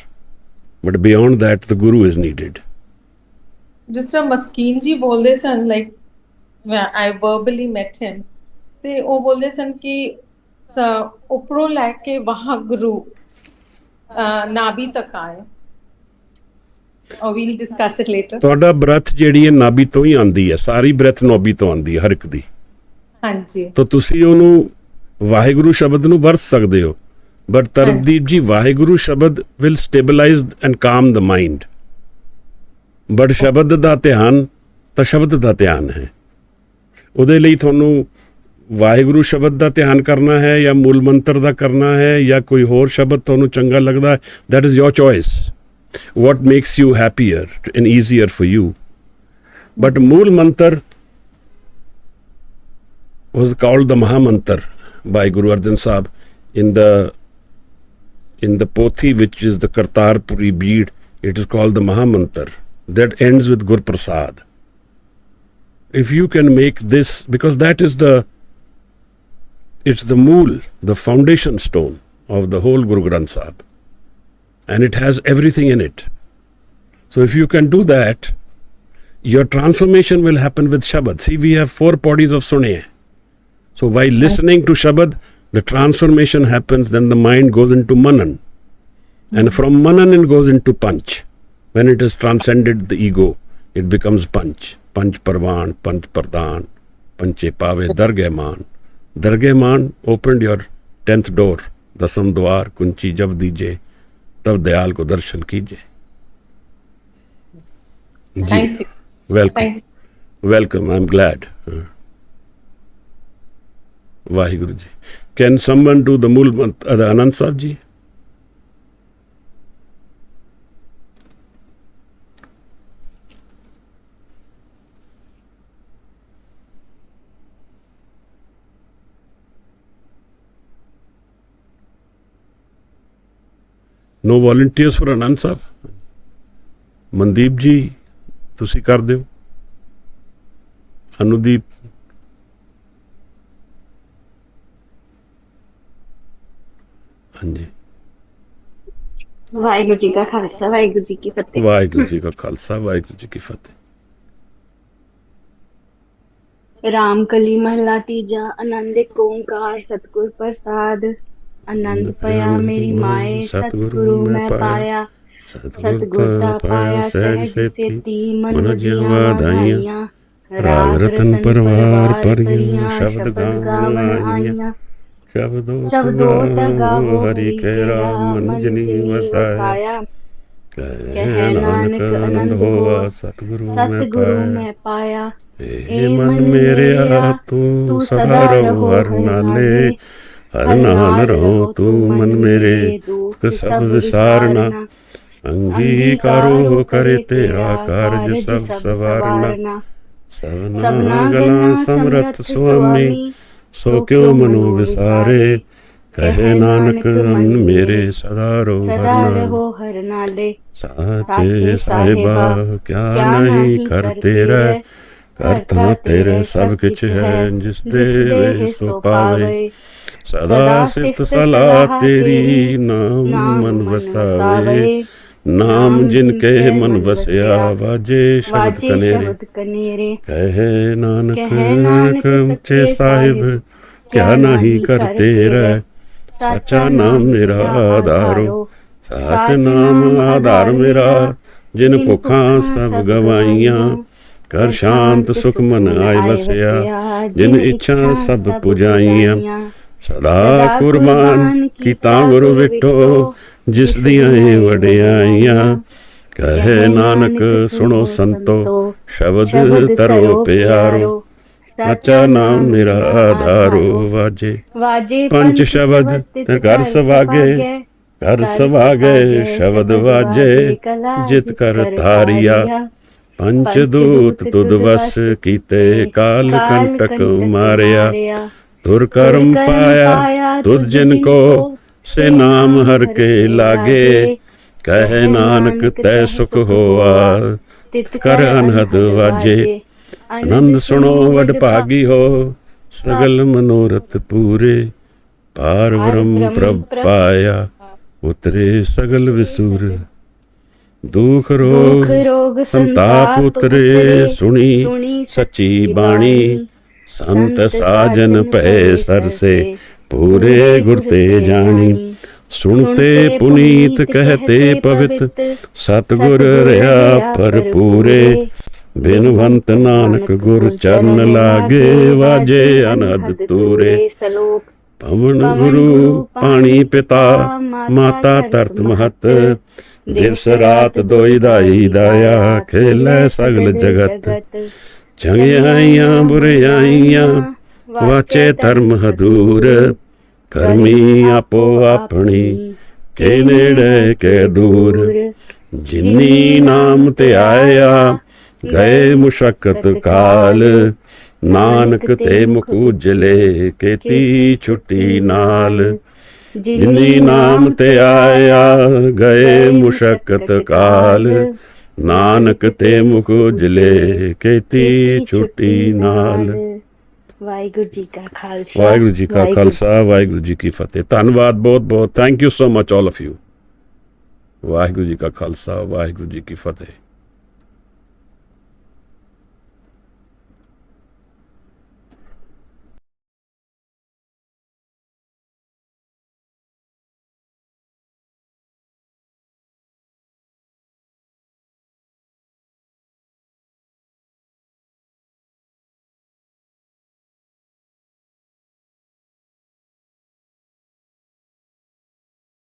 But beyond that, the Guru is needed. Just a Maskeen ji bolde san, like I verbally met him. Te wo bolde san ki upro leke Waheguru nabi tak aaye. Or we'll discuss it later. ਤੁਹਾਡਾ ਬ੍ਰਥ ਜਿਹੜੀ ਹੈ ਨਾਭੀ ਤੋਂ ਹੀ ਆਂਦੀ ਹੈ, ਸਾਰੀ ਬ੍ਰਥ ਨਾਭੀ ਤੋਂ ਆਂਦੀ ਹੈ ਹਰ ਇੱਕ ਦੀ। ਹਾਂਜੀ। ਤਾਂ ਤੁਸੀਂ ਉਹਨੂੰ ਵਾਹਿਗੁਰੂ ਸ਼ਬਦ ਨੂੰ ਵਰਤ ਸਕਦੇ ਹੋ, ਬਟ ਤਰਦੀਪ ਜੀ ਵਾਹਿਗੁਰੂ ਸ਼ਬਦ ਵਿਲ ਸਟੇਬਲਾਈਜ਼ ਐਂਡ ਕਾਮ ਦ ਮਾਈਂਡ, ਬਟ ਸ਼ਬਦ ਦਾ ਧਿਆਨ ਤਾਂ ਸ਼ਬਦ ਦਾ ਧਿਆਨ ਹੈ। ਉਹਦੇ ਲਈ ਤੁਹਾਨੂੰ ਵਾਹਿਗੁਰੂ ਸ਼ਬਦ ਦਾ ਧਿਆਨ ਕਰਨਾ ਹੈ ਜਾਂ ਮੂਲ ਮੰਤਰ ਦਾ ਕਰਨਾ ਹੈ ਜਾਂ ਕੋਈ ਹੋਰ ਸ਼ਬਦ ਤੁਹਾਨੂੰ ਚੰਗਾ ਲੱਗਦਾ ਹੈ, that is your choice. What makes you happier and easier for you. But Mool Mantar was called the Mahamantar by Guru Arjan Sahib in the Pothi, which is the Kartarpuri bead. It is called the Mahamantar that ends with Gur Prasad. If you can make this, because that is it's the Mool, the foundation stone of the whole Guru Granth Sahib. And it has everything in it. So if you can do that, your transformation will happen with Shabad. See, we have 4 bodies of Sunne. So by listening to Shabad, the transformation happens, then the mind goes into Manan. And from Manan it goes into Panch. When it has transcended the ego, it becomes Panch. Panch Parvan, Panch Pardhan, Panche Pave, Dargehman. Dargehman opened your 10th door. Dasam Dwar, Kunchi Jab Dije. तब दयाल को दर्शन कीजिए. Thank you. Welcome. Welcome. I'm glad. Waheguru ji. Can someone do the Mool Mantra, Anand Sahib ji? No volunteers for Anand Sahib? Mandeep ji, ਤੁਸੀਂ ਕਰ ਦਿਓ. ਅਨੁਦੀਪ. ਹਾਂਜੀ. ਵਾਹਿਗੁਰੂ ਜੀ ਕਾ ਖਾਲਸਾ, ਵਾਹਿਗੁਰੂ ਜੀ ਕੀ ਫਤਿਹ. ਵਾਹਿਗੁਰੂ ਜੀ ਕਾ ਖਾਲਸਾ, ਵਾਹਿਗੁਰੂ ਜੀ ਕੀ ਫਤਿਹ. ਰਾਮ ਕਲੀ ਮਹਲਾ ਤੀਜਾ, ਆਨੰਦ ਏਕ ਓੰਕਾਰ ਸਤਿਗੁਰ ਪ੍ਰਸਾਦ. आनंद पया मेरी माए, सतगुरु मैं पाया, सतगुर दा पाया सहज सेती, मन जिया वाधाइयां, राग रतन परवार परियां, शब्द गावन आइयां, शब्दों गाओ हरि के राम मन जनी वसाया, कहे नानक आनंद होवा सतगुरु मैं पाया. हे मन मेरे तू सदा रहो हर नाले, हर नाल रहो तू मन मेरे, दुख सब विसारना, ਅੰਗੀਕਾਰੋ ਕਰੇ ਤੇਰਾ ਕਾਰਜ ਸਭ ਸਵਾਰਨਾ। ਸਭਨਾ ਗਲਾਂ ਸਮਰਥ ਸੁਆਮੀ ਸੋ ਕਿਉ ਮਨੋ ਵਿਸਾਰੇ। ਕਹੇ ਨਾਨਕ ਅਨ ਮੇਰੇ ਸਦਾ ਰਹੋ ਹਰ ਨਾਲੇ। ਸਾਚੇ ਸਾਹਿਬਾ ਕਿਆ ਨਹੀਂ ਕਰ ਤੇਰਾ। ਕਰਤਾ ਤੇਰੇ ਸਭ ਕਿਛ ਹੈ ਜਿਸ ਦੇ ਸੋ ਪਾਵੇ। ਸਦਾ ਸਿਫਤ ਸਲਾਹ ਤੇਰੀ ਨਾਮ ਮਨ ਵਸਾਵੇ। ਨਾਮ ਜਿਨ ਕੇ ਮਨ ਵਸਿਆ ਵਾਜੇ ਸ਼ਬਦ ਕਨੇਰੇ। ਕਹੇ ਨਾਨਕ ਉੱਚੇ ਸਾਹਿਬ ਕਿਆ ਨਹੀਂ ਕਰ ਤੇਰਾ। ਸਾਚਾ ਨਾਮ ਮੇਰਾ ਆਧਾਰੋ। ਸਾਚ ਨਾਮ ਆਧਾਰ ਮੇਰਾ ਜਿਨ ਭੁੱਖਾਂ ਸਭ ਗਵਾਈਆਂ। ਕਰ ਸ਼ਾਂਤ ਸੁਖ ਮਨ ਆਇ ਵਸਿਆ ਜਿਨ ਇੱਛਾ ਸਭ ਪੁਜਾਈਆਂ। ਸਦਾ ਕੁਰਬਾਨ ਕੀਤਾ ਗੁਰੂ ਵਿਟੋ ਜਿਸ ਦੀਆਂ ਵਡਿਆਈਆਂ। ਕਹੇ ਨਾਨਕ ਸੁਣੋ ਸੰਤੋ ਸ਼ਬਦ ਤਰੋ ਪਿਆਰੋ। ਸਾਚਾ ਨਾਮ ਮੇਰਾ ਆਧਾਰੋ ਵਾਜੇ ਪੰਜ ਸ਼ਬਦ ਤੇ ਘਰ ਸਵਾਗੇ। ਘਰ ਸਵਾਗੇ ਸ਼ਬਦ ਵਾਜੇ ਜਿਤ ਕਰ ਧਾਰਿਆ। ਪੰਚ ਦੂਤ ਤੁਧ ਵਸ ਕੀਤੇ ਕਾਲ ਕੰਟਕ ਮਾਰਿਆ। ਤੁਰ ਕਰਮ ਪਾਇਆ ਤੁਧ ਜਿਨ ਕੋ ਸੇ ਨਾਮ ਹਰ ਕੇ ਲਾਗੇ। ਕਹੇ ਨਾਨਕ ਤੈ ਸੁਖ ਹੋਆ ਤਿਤ ਕਰ ਅਨਹਦ ਵਾਜੇ। ਆਨੰਦ ਸੁਣੋ ਵਡ ਭਾਗੀ ਹੋ ਸਗਲ ਮਨੋਰਥ ਪੂਰੇ। ਪਾਰ ਬ੍ਰਹਮ ਪ੍ਰਭ ਪਾਇਆ ਉਤਰੇ ਸਗਲ ਵਿਸੂਰ। ਦੁਖ ਰੋਗ ਸੰਤਾਪ ਉਤਰੇ ਸੁਣੀ ਸੱਚੀ ਬਾਣੀ। ਸੰਤ ਸਾਜਨ ਭੈ ਸਰਸੇ ਪੂਰੇ ਗੁਰ ਤੇ ਜਾਣੀ। ਸੁਣਤੇ ਪੁਨੀਤ ਕਹਤੇ ਪਵਿੱਤ ਸਤਿਗੁਰ ਰਹਾ ਭਰਪੂਰੇ। ਬਿਨਵੰਤ ਨਾਨਕ ਗੁਰ ਚਰਨ ਲਾਗੇ ਵਾਜੇ ਅਨਹਦ ਤੂਰੇ। ਪਵਨ ਗੁਰੂ ਪਾਣੀ ਪਿਤਾ ਮਾਤਾ ਧਰਤ ਮਹਤ। ਦਿਵਸ ਰਾਤ ਦੋਇ ਦਾਈ ਦਾਇਆ ਖੇਲੇ ਸਗਲ ਜਗਤ। ਚੰਗਿਆਈਆਂ ਬੁਰਿਆਈਆਂ ਵਾਚੇ ਧਰਮ ਹਦੂਰ। ਕਰਮੀ ਆਪੋ ਆਪਣੀ ਕੇ ਨੇੜੇ ਕੇ ਦੂਰ। ਜਿਨੀ ਨਾਮ ਤੇ ਆਇਆ ਗਏ ਮੁਸ਼ਕਤ ਕਾਲ। ਨਾਨਕ ਤੇ ਮੁਖ ਉਜਲੇ ਕੀਤੀ ਛੁੱਟੀ ਨਾਲ। ਜਿਨੀ ਨਾਮ ਤੇ ਆਇਆ ਗਏ ਮੁਸ਼ਕਤ ਕਾਲ। ਨਾਨਕ ਤੇ ਮੁਖ ਉਜਲੇ ਕੀਤੀ ਛੁੱਟੀ ਨਾਲ। ਵਾਹਿਗੁਰੂ ਜੀ ਕਾ ਖਾਲਸਾ। ਵਾਹਿਗੁਰੂ ਜੀ ਕਾ ਖਾਲਸਾ ਵਾਹਿਗੁਰੂ ਜੀ ਕੀ ਫਤਿਹ। ਧੰਨਵਾਦ ਬਹੁਤ ਬਹੁਤ। Thank you so much all of you. Waheguru ji ਕਾ ਖਾਲਸਾ ਵਾਹਿਗੁਰੂ ਜੀ ਕੀ ਫਤਿਹ।